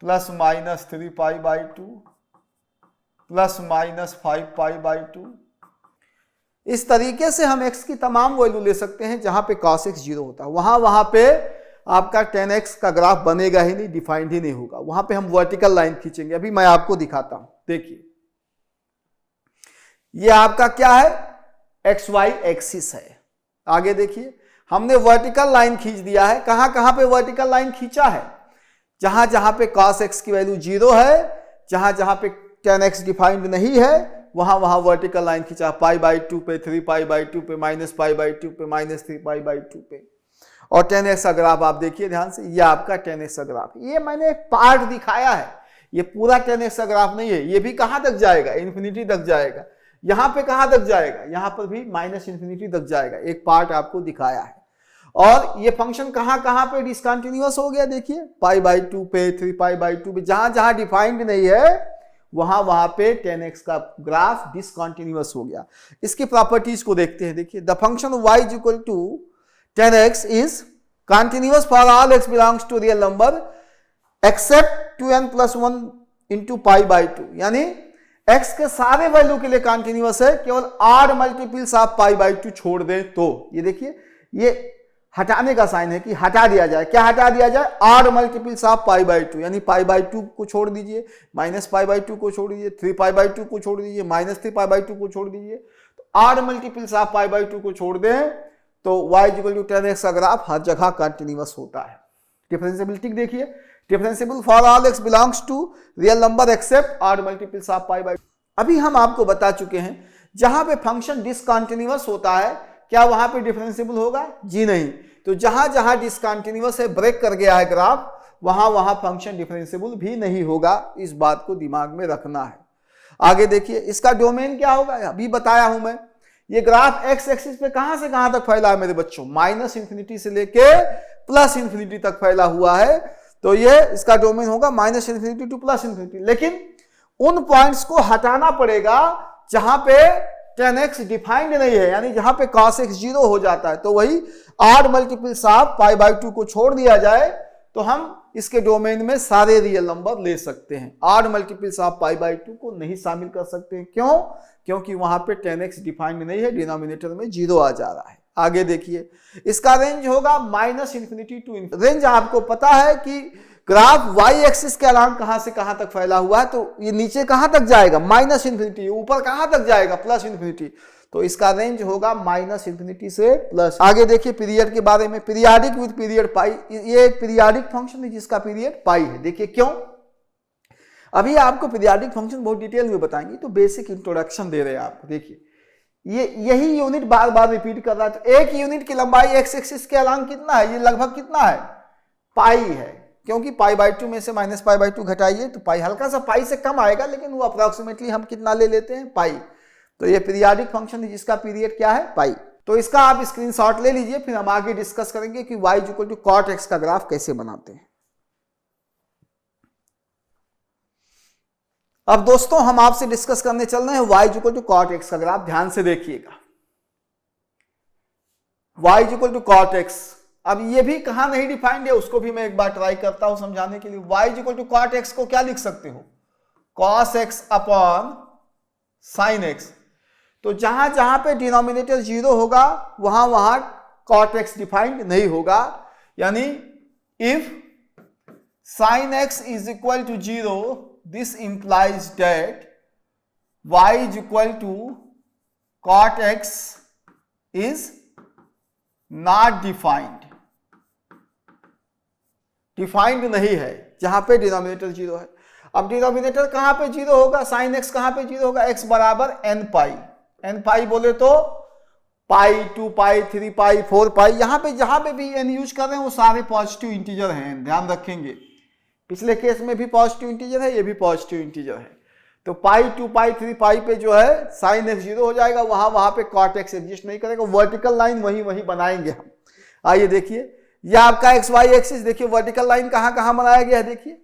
±3π/2, ±5π/2। इस तरीके से हम x की तमाम वैल्यू ले सकते हैं जहां पे cos x 0 होता है। वहां पे आपका 10x का ग्राफ बनेगा ही नहीं, डिफाइंड ही नहीं होगा। वहां पे हम वर्टिकल लाइन खींचेंगे। अभी मैं आपको दिखाता हूं, देखिए ये आपका क्या है? XY एक्सिस है। आगे देखिए, हमने वर्टिकल लाइन खींच दिया है। कहां कहां पे वर्टिकल लाइन खींचा है? जहां जहां पे cos x की वैल्यू 0 है, जहां जहां पे 10x डिफाइंड नहीं है, वहां वहां वर्टिकल लाइन खींचा, π/2 पे, 3π/2 पे, -π/2 पे, -3π/2 पे। और 10x का ग्राफ आप देखिए ध्यान से, ये आपका 10x का ग्राफ। ये मैंने एक पार्ट दिखाया है, ये पूरा 10x का ग्राफ नहीं है। ये भी कहां तक जाएगा? इन्फिनिटी तक जाएगा। यहां पे कहां तक जाएगा? यहां पर भी -∞ तक जाएगा। एक पार्ट आपको दिखाया है। और ये फंक्शन कहां कहां पे डिसकंटिन्यूअस हो गया? देखिए π/2 पे, 3π/2 पे, जहां जहां डिफाइंड नहीं है वहां पे 10x का ग्राफ डिसकंटिन्यूअस हो गया। इसकी प्रॉपर्टीज को देखते हैं। देखिए, the function y is equal to 10x is continuous for all x belongs to real number except 2n+1 into pi by 2, यानी x के सारे वैल्यू के लिए कंटिन्यूअस है, केवल odd multiples of pi by 2 छोड़ दें तो। ये देखिए, ये हटाने का साइन है कि हटा दिया जाए। क्या हटा दिया जाए? Odd multiples of pi by 2, यानी पाई बाई 2 को छोड़ दीजिए, माइनस पाई बाई 2 को छोड़ दीजिए, 3 पाई बाई 2 को छोड़ दीजिए, माइनस 3 पाई बाई 2 को छोड़ दीजिए। तो odd multiples of pi by 2 को छोड़ दें तो y इक्वल टू 10x का ग्राफ हर जगह कंटिन्यूअस होता है। डिफरेंशिएबिलिटी देखिए, differentiable for all x belongs to real number except odd multiples of pi by. अभी हम आपको बता चुके हैं, जहां पे फंक्शन डिसकंटिन्यूअस होता है क्या वहां पे डिफरेंशिएबल होगा? जी नहीं। तो जहां जहां डिसकंटिन्यूअस है, ब्रेक कर गया है ग्राफ, वहां फंक्शन डिफरेंशिएबल भी नहीं होगा। इस बात को दिमाग में रखना है। आगे देखिए, इसका डोमेन क्या होगा? अभी बताया हूं मैं। ये ग्राफ एक्स एक्सिस पे कहां से कहां तक फैला है मेरे बच्चों? माइनस इंफिनिटी से लेके प्लस इंफिनिटी तक फैला हुआ है। तो ये इसका डोमेन होगा minus infinity two plus infinity. लेकिन उन पॉइंट्स को हटाना पड़ेगा जहां पे 10x डिफाइंड नहीं है, यानी जहां पे cos x 0 हो जाता है। तो वही odd multiples of pi by 2 को छोड़ दिया जाए तो हम इसके डोमेन में सारे रियल नंबर ले सकते हैं। Odd multiples of pi by 2 को नहीं शामिल कर सकते हैं। क्यों? क्योंकि वहां पे 10x डिफाइंड नहीं है, डिनोमिनेटर में 0 आ जा रहा है। आगे देखिए, इसका रेंज होगा minus infinity to infinity. Range आपको पता है कि ग्राफ वाई एक्सिस के अलांग कहां से कहां तक फैला हुआ है, तो ये नीचे कहां तक जाएगा? Minus infinity. ऊपर कहां तक जाएगा? Plus infinity. तो इसका रेंज होगा माइनस इंफिनिटी से प्लस। आगे देखिए पीरियड के बारे में, पीरियाडिक विद पीरियड पाई। ये एक पीरियाडिक फंक्शन है जिसका पीरियड पाई है। देखिए क्यों? अभी आपको पीरियाडिक फंक्शन बहुत डिटेल में बताएंगे, तो बेसिक इंट्रोडक्शन दे रहे हैं आपको। देखिए, ये यही यूनिट बार बार रिपीट कर रहा है। तो एक यूनिट की लंबाई एक्स एक्सिस के अलांग कितना है? ये लगभग कितना है? पाई है। क्योंकि पाई बाई 2 में से माइनस पाई बाई 2 घटाइए तो पाई हल्का सा पाई से कम आएगा, लेकिन वो अप्रोक्सीमेटली हम कितना ले लेते हैं? पाई। तो ये पीरियाडिक फंक्शन है जिसका पीरियड क्या है? पाई। तो इसका आप स्क्रीनशॉट ले लीजिए, फिर हम आगे डिस्कस करेंगे कि y equal to cot x का ग्राफ कैसे बनाते हैं। अब दोस्तों हम आपसे डिस्कस करने चल रहे हैं y equal to cot x का ग्राफ। ध्यान से देखिएगा, y equal to cot x. अब ये भी कहां नहीं डिफाइंड है उसको भी मैं एक बार ट्राई करता हूं समझाने के लिए। y equal to cot x को क्या लिख सकते हो? cos x upon sin x। तो जहां जहां पे डिनोमिनेटर 0 होगा वहां cot x डिफाइंड नहीं होगा। यानी if sin x is equal to 0, this implies that y is equal to cot x is not defined. Defined नहीं है जहां पे डिनोमिनेटर 0 है। अब डिनोमिनेटर कहां पे 0 होगा? sin x कहां पे 0 होगा? x बराबर n पाई। n पाई बोले तो पाई, 2 पाई, 3 पाई, 4 पाई। यहां पे जहां पे भी n यूज कर रहे हैं वो सारे पॉजिटिव इंटीजर हैं, ध्यान रखेंगे। पिछले केस में भी पॉजिटिव इंटीजर है, ये भी पॉजिटिव इंटीजर है। तो पाई, 2 पाई, 3 पाई पे जो है sin x 0 हो जाएगा, वहां पे cot x एग्जिस्ट नहीं करेगा। वर्टिकल लाइन वही बनाएंगे हम। आइए देखिए, यह आपका एक्स वाई एक्सिस। देखिए वर्टिकल लाइन कहां बनाया गया है? देखिए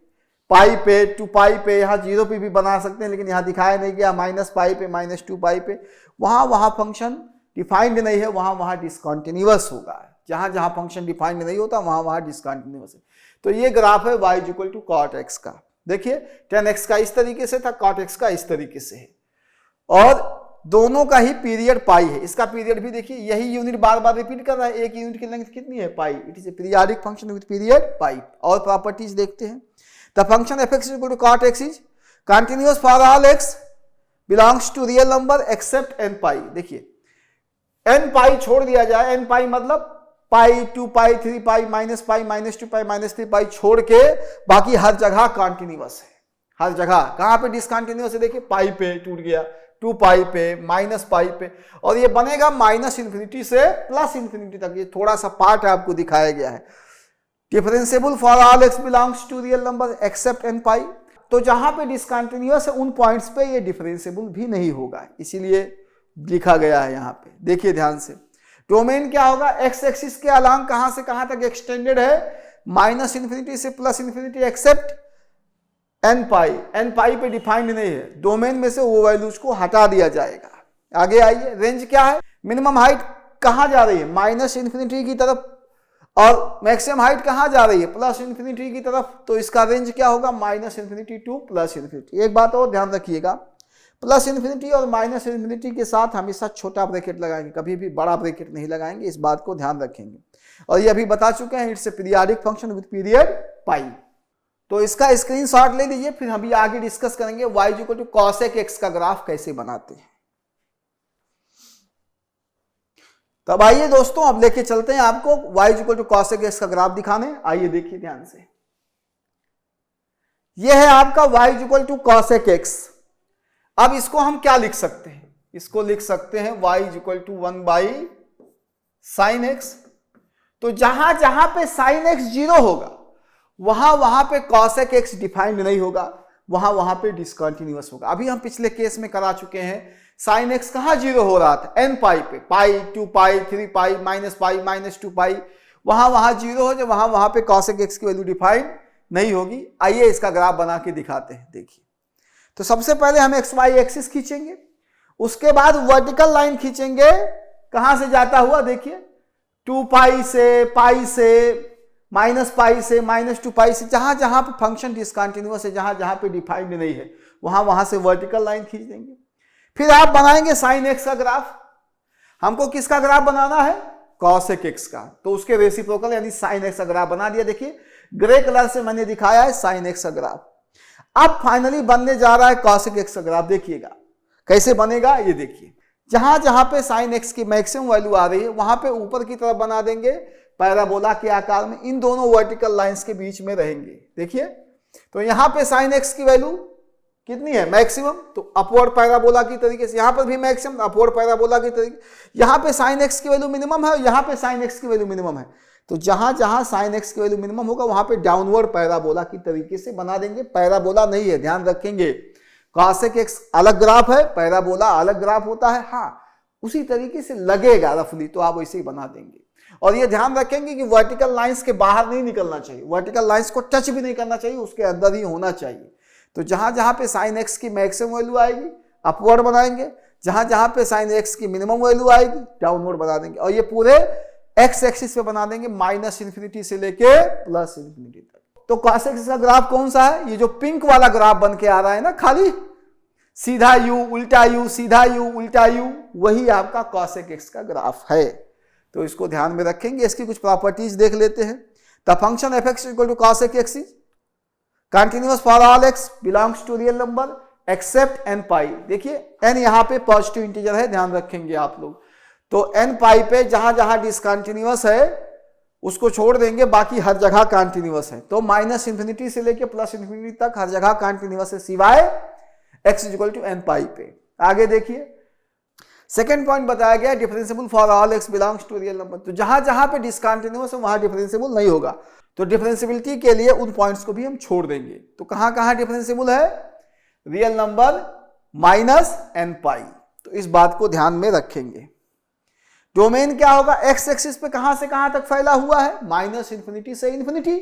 पाई पे, 2 पाई पे, यहाँ 0 पे भी बना सकते हैं, लेकिन यहाँ दिखाया नहीं गया। माइनस पाई पे, माइनस 2 पाई पे, वहां फंक्शन डिफाइंड नहीं है, वहां डिसकंटिन्यूअस होगा। जहां जहां फंक्शन डिफाइंड नहीं होता वहां डिसकंटिन्यूअस है। तो ये ग्राफ है y equal to cot x का। देखिए 10x का इस तरीके से था, cot x का इस तरीके से है, और दोनों का ही पीरियड पाई है। इसका पीरियड भी देखिए यही यूनिट बार बार रिपीट कर रहा है। एक यूनिट की लेंथ कितनी है? Pi. It is a periodic function with period pi. और प्रॉपर्टीज देखते हैं। The function f x equal to cot x is continuous for all x belongs to real number except n pi. देखिए n pi छोड़ दिया जाए, n pi मतलब pi, 2 pi, 3 pi, minus pi, minus 2 pi, minus 3 pi छोड़ के बाकी हर जगह continuous है। हर जगह कहां पे डिसकंटिन्यूअस है? देखिए पाई पे टूट गया, 2 पाई पे, माइनस पाई पे, और ये बनेगा माइनस इंफिनिटी से प्लस इंफिनिटी तक। ये थोड़ा सा पार्ट आपको दिखाया गया है। Differentiable for all x belongs to real number except n pi. तो जहां पे डिसकंटिन्यूअस है उन पॉइंट्स पे ये डिफरेंशिएबल भी नहीं होगा, इसीलिए लिखा गया है यहां पे। देखिए ध्यान से, डोमेन क्या होगा? एक्स एक्सिस के अलांग कहां से कहां तक एक्सटेंडेड है? माइनस इंफिनिटी से प्लस इंफिनिटी एक्सेप्ट एन पाई पे डिफाइंड नहीं है, डोमेन में से वो वैल्यूज को हटा दिया जाएगा। आगे आइए, रेंज क्या है, मिनिमम हाइट कहां जा रही है, माइनस इन्फिनिटी की तरफ, और मैक्सिमम हाइट कहां जा रही है, प्लस इन्फिनिटी की तरफ। तो इसका रेंज क्या होगा, minus infinity to plus infinity. एक बात और ध्यान रखिएगा, प्लस इन्फिनिटी और माइनस इन्फिनिटी के साथ हमेशा छोटा ब्रैकेट लगाएंगे, कभी भी बड़ा ब्रैकेट नहीं लगाएंगे, इस बात को ध्यान रखेंगे। और ये अभी बता चुके हैं, it's a periodic function with period pi. तो इसका स्क्रीनशॉट ले लीजिए, फिर हम आगे डिस्कस करेंगे y equal to cosec x का ग्राफ कैसे बनाते हैं। तब आइए दोस्तों, अब लेके चलते हैं आपको y equal to cosec x का ग्राफ दिखाने। आइए देखिए ध्यान से, यह है आपका y equal to cosec x। अब इसको हम क्या लिख सकते हैं, इसको लिख सकते हैं y equal to 1 by sine x. तो जहां जहां पे साइन एक्स 0 होगा वहां पे cosec x डिफाइंड नहीं होगा, वहां पे डिसकंटिन्यूअस होगा। अभी हम पिछले केस में करा चुके हैं, साइन एक्स कहां 0 हो रहा था, एन पाई पे, पाई 2 पाई 3 पाई माइनस 2 पाई, वहां 0 हो जाए, वहां पे cosec x की वैल्यू डिफाइंड नहीं होगी। आइए इसका ग्राफ बना के दिखाते हैं। देखिए, तो सबसे पहले हम एक्स वाई एक्सिस खींचेंगे, उसके बाद वर्टिकल लाइन खींचेंगे, कहां से जाता हुआ, देखिए 2 पाई से माइनस पाई से माइनस 2 पाई से, जहां जहां पे फंक्शन डिसकंटिन्यूअस है, जहां जहां पे डिफाइंड नहीं है, वहां से वर्टिकल लाइन खींच देंगे। फिर आप बनाएंगे साइन एक्स का ग्राफ। हमको किसका ग्राफ बनाना है, cosec x का, तो उसके रेसिप्रोकल यानी साइन एक्स का ग्राफ बना दिया। देखिए ग्रे कलर से मैंने दिखाया है साइन एक्स का ग्राफ। अब फाइनली बनने जा रहा है cosec x का ग्राफ। देखिएगा कैसे बनेगा, ये देखिए, जहां जहां पे साइन एक्स की मैक्सिमम वैल्यू आ रही है वहां पे ऊपर की तरफ बना देंगे पैराबोला के आकार में, इन दोनों वर्टिकल लाइंस के बीच में रहेंगे। देखिए, तो यहां पे साइन एक्स की वैल्यू कितनी है, मैक्सिमम, तो अपवर्ड पैराबोला की तरीके से, यहां पर भी मैक्सिमम अपवर्ड पैराबोला की तरीके, यहां पे साइन एक्स की वैल्यू मिनिमम है, यहां पे साइन एक्स की वैल्यू मिनिमम है। तो जहां जहां साइन एक्स की वैल्यू मिनिमम होगा वहां पे डाउनवर्ड पैराबोला की तरीके से बना देंगे। पैराबोला नहीं है, ध्यान रखेंगे, cosec x अलग ग्राफ है, पैराबोला अलग ग्राफ होता है। हाँ, उसी तरीके से लगेगा रफली, तो आप वैसे ही बना देंगे। और ये ध्यान रखेंगे कि वर्टिकल लाइंस के बाहर नहीं निकलना चाहिए, वर्टिकल लाइंस को टच भी नहीं करना चाहिए, उसके अंदर ही होना चाहिए। तो जहां जहां पे साइन एक्स की मैक्सिमम वैल्यू आएगी अपवर्ड बनाएंगे, जहां जहां पे साइन एक्स की मिनिमम वैल्यू आएगी डाउनवर्ड बना देंगे। और ये पूरे एक्स एक्सिस पे बना देंगे, माइनस इन्फिनिटी से लेके प्लस इन्फिनिटी तक। तो cosec x का ग्राफ कौन सा है, ये जो पिंक वाला ग्राफ बन के आ रहा है ना, खाली सीधा u उल्टा u सीधा u उल्टा u, वही आपका cosec x का ग्राफ है। तो इसको ध्यान में रखेंगे। इसकी कुछ प्रॉपर्टीज देख लेते हैं। The function f(x) = cosec x is continuous for all x belongs to real number except n pi. देखिए n यहां पे पॉजिटिव इंटीजर है, ध्यान रखेंगे आप लोग। तो n पाई पे जहां जहां डिसकंटिन्यूअस है उसको छोड़ देंगे, बाकी हर जगह कंटिन्यूअस है। तो माइनस इन्फिनिटी से लेके प्लस इन्फिनिटी तक हर जगह कंटिन्यूअस है, सिवाय x = n पाई पे। आगे देखिए, सेकेंड पॉइंट बताया गया differentiable for all x belongs to real number. तो जहां जहां पे डिसकंटिन्यूअस है वहां डिफरेंशिएबल नहीं होगा, तो डिफरेंशिएबिलिटी के लिए उन पॉइंट्स को भी हम छोड़ देंगे। तो कहां कहां डिफरेंशिएबल है, real number minus n pi. तो इस बात को ध्यान में रखेंगे। डोमेन क्या होगा, एक्स एक्सिस पे कहां से कहां तक फैला हुआ है, माइनस इन्फिनिटी से इन्फिनिटी,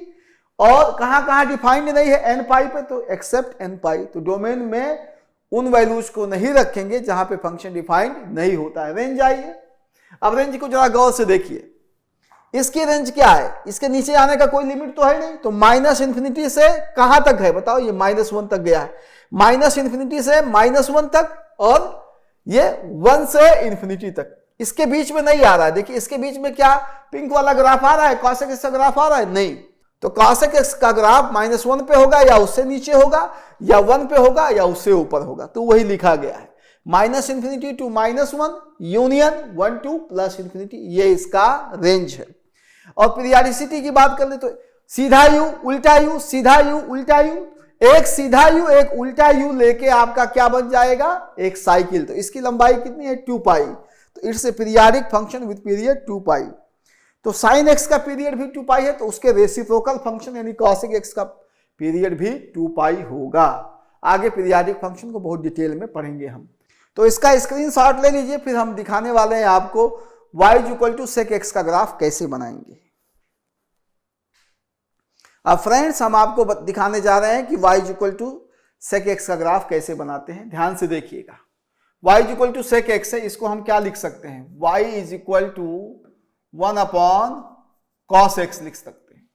और कहां कहां डिफाइंड नहीं है, n पाई पे, तो एक्सेप्ट n पाई। तो डोमेन में उन वैल्यूज को नहीं रखेंगे जहां पे फंक्शन डिफाइंड नहीं होता है। रेंज आइए, अब रेंज को जरा गौर से देखिए, इसकी रेंज क्या है, इसके नीचे आने का कोई लिमिट तो है नहीं। तो माइनस इन्फिनिटी से कहां तक है बताओ, ये -1 तक गया है, माइनस इन्फिनिटी से -1 तक, और ये 1 से इन्फिनिटी तक, इसके बीच में नहीं आ रहा है। देखिए इसके बीच में क्या पिंक वाला ग्राफ आ रहा है, cosec x का ग्राफ आ रहा है, नहीं। तो cosec x का ग्राफ -1 पे होगा, या उससे नीचे होगा, या 1 पे होगा, या उससे ऊपर होगा। तो वही लिखा गया है, -infinity to -1 union 1 to plus infinity, ये इसका रेंज है। और पीरियोडिसिटी की बात कर ले तो सीधा u उल्टा u सीधा u उल्टा u, एक सीधा u एक उल्टा u लेके आपका क्या बन जाएगा, एक साइकिल। तो इसकी लंबाई कितनी है, 2 पाई। तो it's a periodic function with period 2 pi. तो साइन एक्स का पीरियड भी 2 पाई है, तो उसके रेसिप्रोकल फंक्शन यानी cosec x का पीरियड भी 2 पाई होगा। आगे पीरियोडिक फंक्शन को बहुत डिटेल में पढ़ेंगे हम। तो इसका स्क्रीनशॉट ले लीजिए, फिर हम दिखाने वाले हैं आपको y = sec x का ग्राफ कैसे बनाएंगे। अब फ्रेंड्स हम आपको दिखाने जा रहे हैं कि y is equal to sec x का ग्राफ कैसे बनाते हैं। ध्यान से देखिएगा, y is equal to sec x है, इसको हम क्या लिख सकते हैं, y is equal to 1 upon cos x लिख सकते हैं।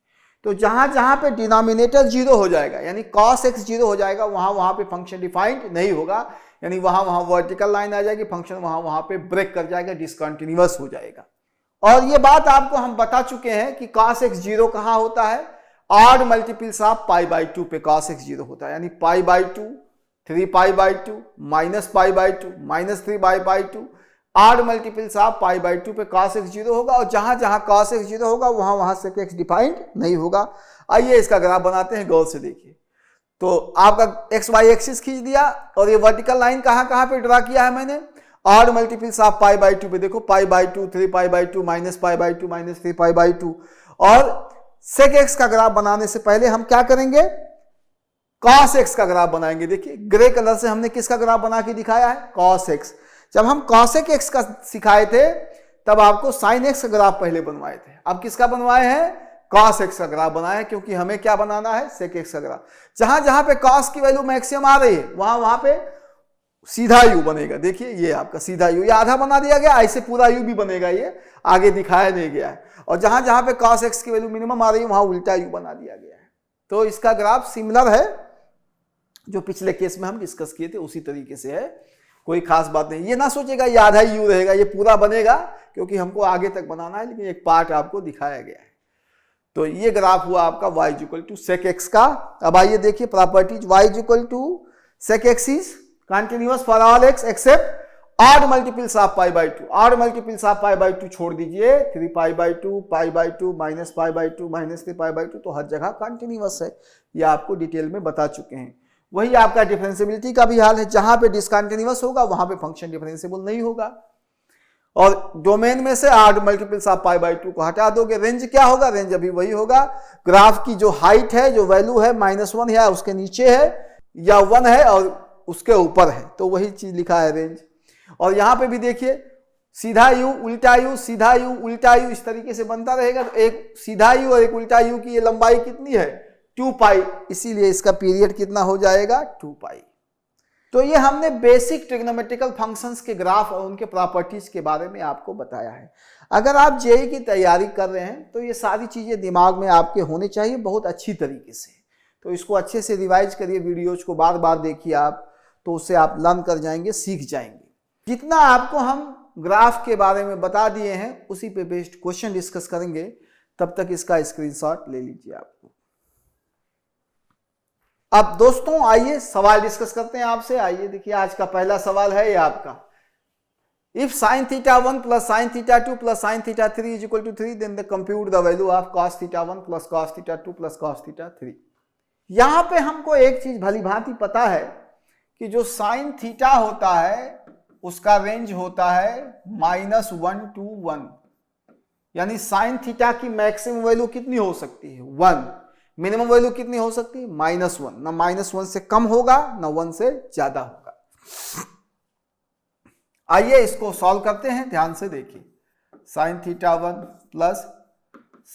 तो जहां जहां पे डिनोमिनेटर जीरो हो जाएगा, यानी कॉस एक्स जीरो हो जाएगा, वहां पे फंक्शन डिफाइंड नहीं होगा, यानी वहां वर्टिकल लाइन आ जाएगी, फंक्शन वहां पे ब्रेक कर जाएगा, डिसकंटिन्यूअस हो जाएगा। और ये बात आपको हम बता चुके हैं कि cos x जीरो कहां होता है, odd multiples of pi by 2 पे cos x जीरो होता है, यानी पाई by 2, 3 pi by 2, minus pi by 2, minus 3 pi by 2, odd multiples of pi by 2 पे cos x जीरो होगा, और जहां जहां cos x जीरो होगा वहां sec x डिफाइंड नहीं होगा। आइए इसका ग्राफ बनाते हैं, गौर से देखिए। तो आपका एक्स वाई एक्सिस खींच दिया, और ये वर्टिकल लाइन कहां पे ड्रा किया है मैंने, odd multiples of pi by 2 पे देखो, पाई by 2, 3 pi by 2, minus pi by 2, minus 3 pi by 2। और सेक एक्स का ग्राफ बनाने से पहले हम क्या करेंगे, कॉस एक्स का ग्राफ बनाएंगे। देखिए ग्रे कलर से हमने किसका ग्राफ बना के दिखाया है, कॉस एक्स। जब हम कॉसेक एक्स का सिखाए थे तब आपको साइन एक्स का ग्राफ पहले बनवाए थे, अब किसका बनवाए हैं, कॉस एक्स का ग्राफ बनाए हैं, क्योंकि हमें क्या बनाना है, सेक एक्स का ग्राफ। जहां जहां पे कॉस की वैल्यू मैक्सिमम आ रही है वहां पे सीधा यू बनेगा। देखिए ये आपका सीधा यू, ये आधा बना दिया गया, ऐसे पूरा यू भी बनेगा, ये आगे दिखाया नहीं गया है। और जहां जहां पे cos x की वैल्यू मिनिमम आ रही है वहां उल्टा यू बना दिया गया है। तो इसका ग्राफ सिमिलर है जो पिछले केस में हम डिस्कस किए थे, उसी तरीके से है, कोई खास बात नहीं। ये ना सोचेगा ये आधा यू रहेगा, ये पूरा बनेगा, क्योंकि हमको आगे तक बनाना है, लेकिन एक पार्ट आपको दिखाया गया है। तो ये ग्राफ हुआ आपका y is equal to sec x का। अब आइए देखिए properties, y is equal to sec x is continuous for all x except odd multiples of pi by 2। Odd multiples of pi by 2 छोड़ दीजिए, 3 pi by 2, pi by 2, minus pi by 2, minus 3 pi by 2, तो हर जगह continuous है, ये आपको detail में बता चुके हैं। वही आपका डिफरेंशिएबिलिटी का भी हाल है, जहां पे डिसकंटिन्यूअस होगा वहां पे फंक्शन डिफरेंशिएबल नहीं होगा। और डोमेन में से odd multiples of pi by 2 को हटा दोगे, रेंज क्या होगा, रेंज अभी वही होगा। ग्राफ की जो हाइट है, जो वैल्यू है, -1 है, उसके नीचे है, या 1 है और उसके ऊपर है, तो वही चीज लिखा है रेंज। और यहां पे भी देखिए सीधा यू, उल्टा यू, सीधा यू, उल्टा यू, इस तरीके से बनता रहेगा। तो एक सीधा यू और एक उल्टा यू की ये लंबाई कितनी है, 2 पाई, इसीलिए इसका पीरियड कितना हो जाएगा, 2 पाई। तो ये हमने बेसिक ट्रिग्नोमेट्रिकल फंक्शंस के ग्राफ और उनके प्रॉपर्टीज के बारे में आपको बताया है। अगर आप जेईई की तैयारी कर रहे हैं तो ये सारी चीजें दिमाग में आपके होने चाहिए बहुत अच्छी तरीके से। तो इसको अच्छे से रिवाइज करिए, वीडियोज को बार बार देखिए आप, तो उससे आप लर्न कर जाएंगे, सीख जाएंगे। जितना आपको हम ग्राफ के बारे में बता दिए हैं उसी पे बेस्ड क्वेश्चन डिस्कस करेंगे, तब तक इसका स्क्रीनशॉट ले लीजिए आपको। अब दोस्तों आइए सवाल डिस्कस करते हैं आपसे। आइए देखिए आज का पहला सवाल है ये आपका, if sin θ1 plus sin θ2 plus sin θ3 is equal to 3 then compute the value of cos θ1 plus cos θ2 plus cos θ3। यहां पे हमको एक चीज भली भांति पता है कि जो sin थीटा होता है उसका रेंज होता है -1 to 1, यानी sin थीटा की मैक्सिमम वैल्यू कितनी हो सकती है, 1। मिनिमम वैल्यू कितनी हो सकती है, -1। ना -1 से कम होगा ना 1 से ज्यादा होगा। आइए इसको सॉल्व करते हैं, ध्यान से देखिए। sin θ1 plus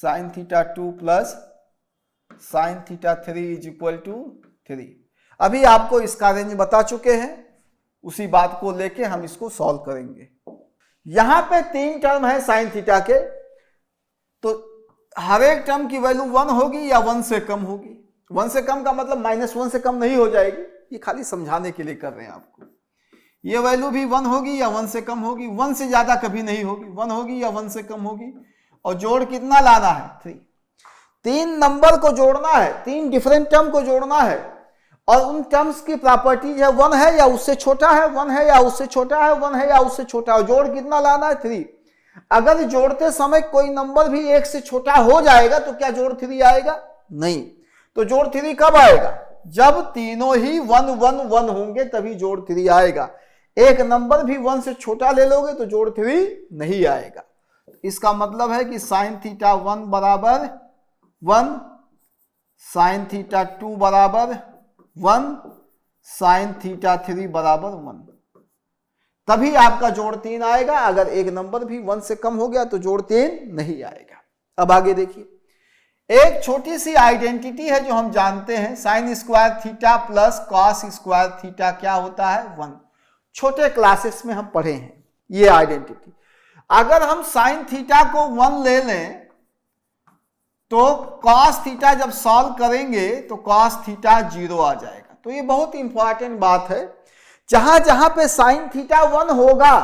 sin θ2 plus sin θ3 is equal to 3। अभी आपको इसका रेंज बता चुके हैं, उसी बात को लेके हम इसको सॉल्व करेंगे। यहां पे 3 टर्म है sin थीटा के, तो हर एक टर्म की वैल्यू 1 होगी या 1 से कम होगी। 1 से कम का मतलब -1 से कम नहीं हो जाएगी, ये खाली समझाने के लिए कर रहे हैं आपको। ये वैल्यू भी 1 होगी या 1 से कम होगी, 1 से ज्यादा कभी नहीं होगी, 1 होगी या 1 से कम होगी। और जोड़ कितना लाना है, 3। 3 नंबर को जोड़ना है, 3 डिफरेंट टर्म को जोड़ना है, और उन टर्म्स की प्रॉपर्टीज है 1 है या उससे छोटा है, 1 है या उससे छोटा है, 1 है या उससे छोटा है। जोड़ कितना लाना है, 3। अगर जोड़ते समय कोई नंबर भी 1 से छोटा हो जाएगा तो क्या जोड़ 3 आएगा, नहीं। तो जोड़ 3 कब आएगा, जब तीनों ही 1 1 1 होंगे तभी जोड़ 3 आएगा। एक नंबर भी 1 से छोटा ले लोगे तो जोड़ 3 नहीं आएगा। इसका मतलब है कि sin θ1 बराबर 1, sin θ2 बराबर 1, sin θ3 बराबर 1, तभी आपका जोड़ 3 आएगा। अगर एक नंबर भी 1 से कम हो गया तो जोड़ 3 नहीं आएगा। अब आगे देखिए, एक छोटी सी आइडेंटिटी है जो हम जानते हैं, sine square theta plus cos square theta क्या होता है 1। छोटे क्लासेस में हम पढ़े हैं ये आइडेंटिटी। अगर हम साइन थीटा को 1 ले लें तो कॉस थीटा जब सॉल्व करेंगे तो कॉस थीटा 0 आ जाएगा। तो ये बहुत इंपॉर्टेंट बात है, जहां जहां पे साइन थीटा 1 होगा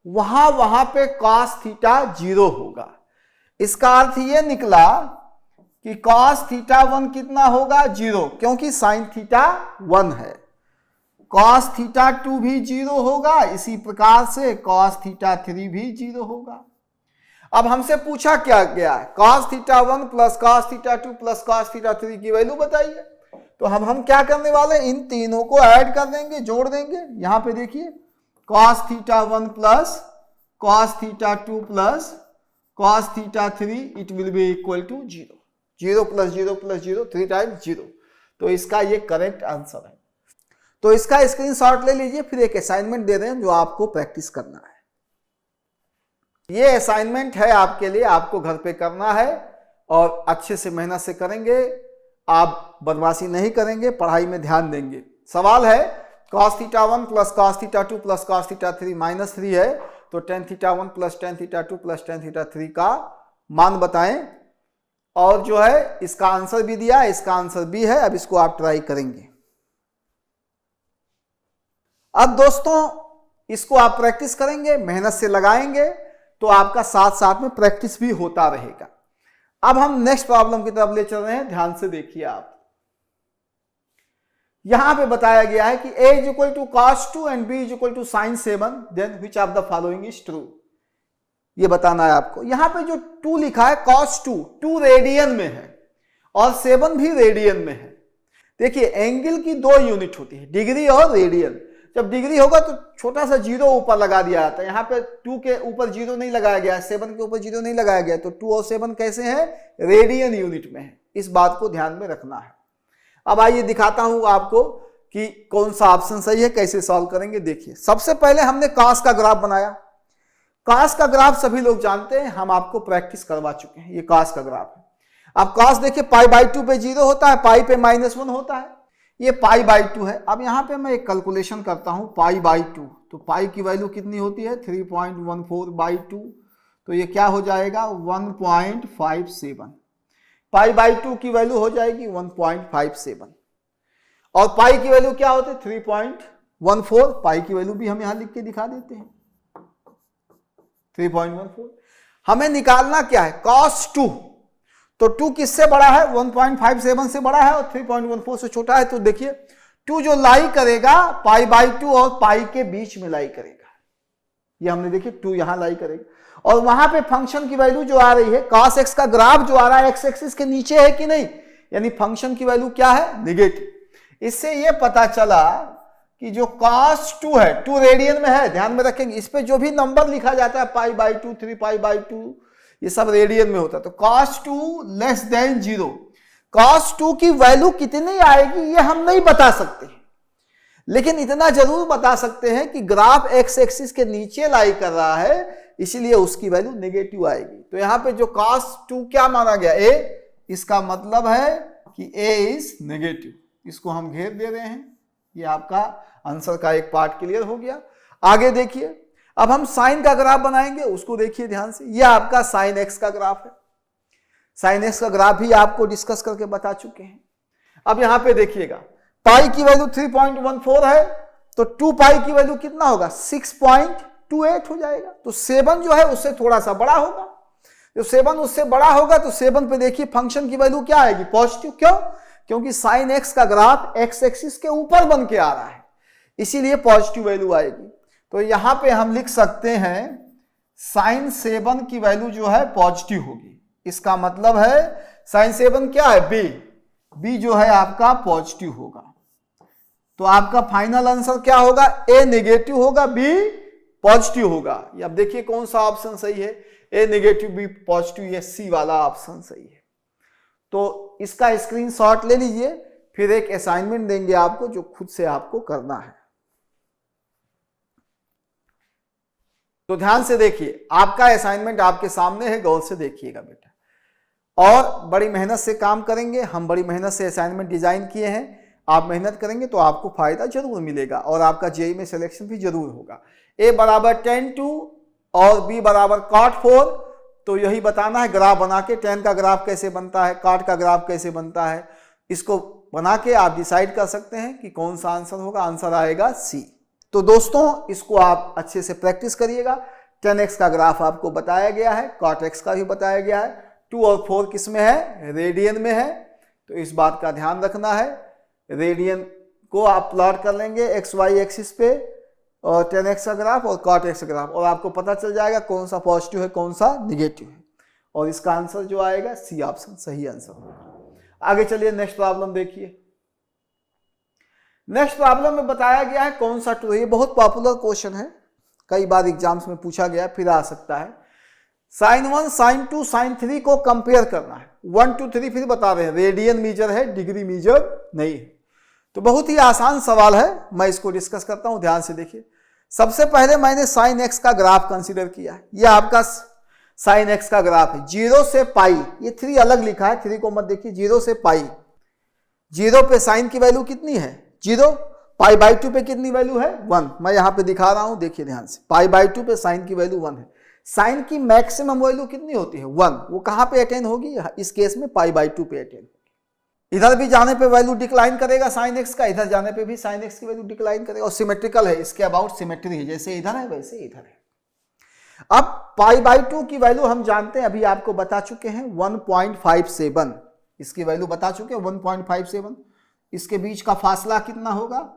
वहां वहां पे कॉस थीटा 0 होगा। इसका अर्थ ये निकला कि कॉस थीटा 1 कितना होगा 0, क्योंकि साइन थीटा 1 है। कॉस थीटा 2 भी 0 होगा, इसी प्रकार से कॉस थीटा 3 भी 0 होगा। अब हमसे पूछा क्या गया है, cos theta 1 plus cos theta 2 plus cos theta 3 की वैल्यू बताइए। तो हम क्या करने वाले, इन तीनों को ऐड कर देंगे, जोड़ देंगे। यहां पे देखिए cos theta 1 plus cos theta 2 plus cos theta 3 it will be equal to 0। 0 plus 0 plus 0 3 times 0। तो इसका ये करेक्ट आंसर है। तो इसका स्क्रीनशॉट ले लीजिए, फिर एक असाइनमेंट दे रहे हैं जो आपको प्रैक्टिस करना है। ये असाइनमेंट है आपके लिए, आपको घर पे करना है और अच्छे से मेहनत से करेंगे। आप बदमाशी नहीं करेंगे, पढ़ाई में ध्यान देंगे। सवाल है cos theta 1 plus cos theta 2 plus cos theta 3 minus 3 है, तो tan theta 1 plus tan theta 2 plus tan theta 3 का मान बताएं। और जो है इसका आंसर भी दिया है, इसका आंसर भी है। अब इसको आप ट्राई करेंगे। अब दोस्तों इसको आप प्रैक्टिस करेंगे, मेहनत से लगाएंगे तो आपका साथ साथ में प्रैक्टिस भी होता रहेगा। अब हम नेक्स्ट प्रॉब्लम की तरफ ले चल रहे हैं, ध्यान से देखिए आप। यहां पे बताया गया है कि a is equal to cos 2 and b is equal to sin 7, then which of the following is true. ये बताना है आपको। यहां पे जो 2 लिखा है cos 2 रेडियन में है और 7 भी रेडियन में है। देखिए एंगल की 2 यूनिट होती है, डिग्री और रेडियन। जब डिग्री होगा तो छोटा सा 0 ऊपर लगा दिया जाता है। यहाँ पे 2 के ऊपर 0 नहीं लगाया गया, 7 के ऊपर 0 नहीं लगाया गया। तो 2 और 7 कैसे हैं, रेडियन यूनिट में है। इस बात को ध्यान में रखना है। अब आइए दिखाता हूं आपको कि कौन सा ऑप्शन सही है, कैसे सॉल्व करेंगे। देखिए सबसे पहले हमने कॉस का ग्राफ बनाया। कॉस का ग्राफ सभी लोग जानते हैं, हम आपको प्रैक्टिस करवा चुके हैं। ये कॉस का ग्राफ है। अब कॉस देखिए π/2 पे 0 होता है, पाई पे -1 होता है। ये π/2 है। अब यहां पे मैं एक कैलकुलेशन करता हूं, π/2। तो पाई की वैल्यू कितनी होती है 3.14/2। तो ये क्या हो जाएगा 1.57। π/2 की वैल्यू हो जाएगी 1.57 और पाई की वैल्यू क्या होती है 3.14। पाई की वैल्यू भी हम यहां लिख के दिखा देते हैं 3.14। हमें निकालना क्या है cos 2। तो 2 किससे बड़ा है 1.57 से बड़ा है और 3.14 से छोटा है। तो देखिए 2 जो लाई करेगा π/2 और पाई के बीच में लाई करेगा। ये हमने देखिए 2 यहां लाई करेगा और वहां पे फंक्शन की वैल्यू जो आ रही है cos x का ग्राफ जो आ रहा है x एक्सिस के नीचे है कि नहीं, यानी फंक्शन की वैल्यू क्या है नेगेटिव। इससे ये पता चला कि जो cos 2 है 2 रेडियन में है, ध्यान में रखेंगे। इस पे जो भी नंबर लिखा जाता है π/2 3π/2 ये सब रेडियन में होता है। तो cos 2 लेस देन 0, cos 2 की वैल्यू कितनी आएगी ये हम नहीं बता सकते, लेकिन इतना जरूर बता सकते हैं कि ग्राफ x एक्सिस के नीचे लाई कर रहा है, इसलिए उसकी वैल्यू नेगेटिव आएगी। तो यहां पे जो cos 2 क्या माना गया a, इसका मतलब है कि a इज नेगेटिव। इसको हम घेर दे रहे हैं। ये आपका आंसर का एक पार्ट क्लियर हो गया। आगे देखिए, अब हम साइन का ग्राफ बनाएंगे, उसको देखिए ध्यान से। ये आपका साइन x का ग्राफ है। साइन x का ग्राफ भी आपको डिस्कस करके बता चुके हैं। अब यहां पे देखिएगा पाई की वैल्यू 3.14 है, तो 2 पाई की वैल्यू कितना होगा 6.28 हो जाएगा। तो 7 जो है उससे थोड़ा सा बड़ा होगा। जो 7 उससे बड़ा होगा तो 7 पे देखिए फंक्शन की वैल्यू क्या आएगी पॉजिटिव। क्यों, क्योंकि साइन x का ग्राफ x एक्सिस के ऊपर बन के आ रहा है, इसीलिए पॉजिटिव वैल्यू आएगी। तो यहां पे हम लिख सकते हैं साइन 7 की वैल्यू जो है पॉजिटिव होगी। इसका मतलब है साइन 7 क्या है b जो है आपका पॉजिटिव होगा। तो आपका फाइनल आंसर क्या होगा, a नेगेटिव होगा b पॉजिटिव होगा। अब देखिए कौन सा ऑप्शन सही है, a नेगेटिव b पॉजिटिव, ये सी वाला ऑप्शन सही है। तो इसका स्क्रीनशॉट ले लीजिए, फिर एक असाइनमेंट देंगे आपको जो खुद से आपको करना है। तो ध्यान से देखिए, आपका असाइनमेंट आपके सामने है, गौर से देखिएगा बेटा। और बड़ी मेहनत से काम करेंगे। हम बड़ी मेहनत से असाइनमेंट डिजाइन किए हैं। आप मेहनत करेंगे तो आपको फायदा जरूर मिलेगा और आपका जेईई में सिलेक्शन भी जरूर होगा। a बराबर tan 2 और b बराबर cot 4, तो यही बताना है ग्राफ बना के tan का ग्राफ कैसे बनता है, cot का ग्राफ कैसे बनता है, इसको बना के आप डिसाइड कर सकते हैं कि कौन सा आंसर होगा। आंसर आएगा सी। तो दोस्तों इसको आप अच्छे से प्रैक्टिस करिएगा। tan x का ग्राफ आपको बताया गया है, cot x का भी बताया गया है। 2 और 4 किस में है, रेडियन में है, तो इस बात का ध्यान रखना है। रेडियन को आप प्लॉट कर लेंगे एक्स वाई एक्सिस पे और tan x का ग्राफ और cot x का ग्राफ, और आपको पता चल जाएगा कौन सा पॉजिटिव है कौन सा निगेटिव है, और इसका आंसर जो आएगा सी ऑप्शन सही आंसर होगा। आगे चलिए नेक्स्ट प्रॉब्लम देखिए। नेक्स्ट प्रॉब्लम में बताया गया है कौन सा टू है। ये बहुत पॉपुलर क्वेश्चन है, कई बार एग्जाम्स में पूछा गया, फिर आ सकता है। sin 1 sin 2 sin 3 को कंपेयर करना है। 1 2 3 फिर बता रहे हैं, रेडियन मीजर है, डिग्री मीजर नहीं है। तो बहुत ही आसान सवाल है, मैं इसको डिस्कस करता हूं, ध्यान से देखिए। सबसे पहले मैंने sin x का ग्राफ कंसीडर किया। यह आपका sin x का ग्राफ है 0 से पाई, ये 3 अलग लिखा है, 3 को मत देखिए, 0 से पाई। 0 पे साइन की वैल्यू कितनी है 0, पाई बाई 2 पे कितनी वैल्यू है 1। मैं यहां पे दिखा रहा हूं, देखिए ध्यान से, पाई बाई 2 पे साइन की वैल्यू 1 है। साइन की मैक्सिमम वैल्यू कितनी होती है 1, वो कहां पे अटेन होगी, इस केस में पाई बाई 2 पे अटेन होगी। इधर भी जाने पे वैल्यू डिक्लाइन करेगा sin x का, इधर जाने पे भी sin x की वैल्यू डिक्लाइन करेगा, और सिमेट्रिकल है, इसके अबाउट सिमेट्री है, जैसे इधर है वैसे इधर है। अब पाई बाई 2 की वैल्यू हम जानते हैं, अभी आपको बता चुके हैं 1.57, इसकी वैल्यू बता चुके हैं 1.57। इसके बीच का फासला कितना होगा,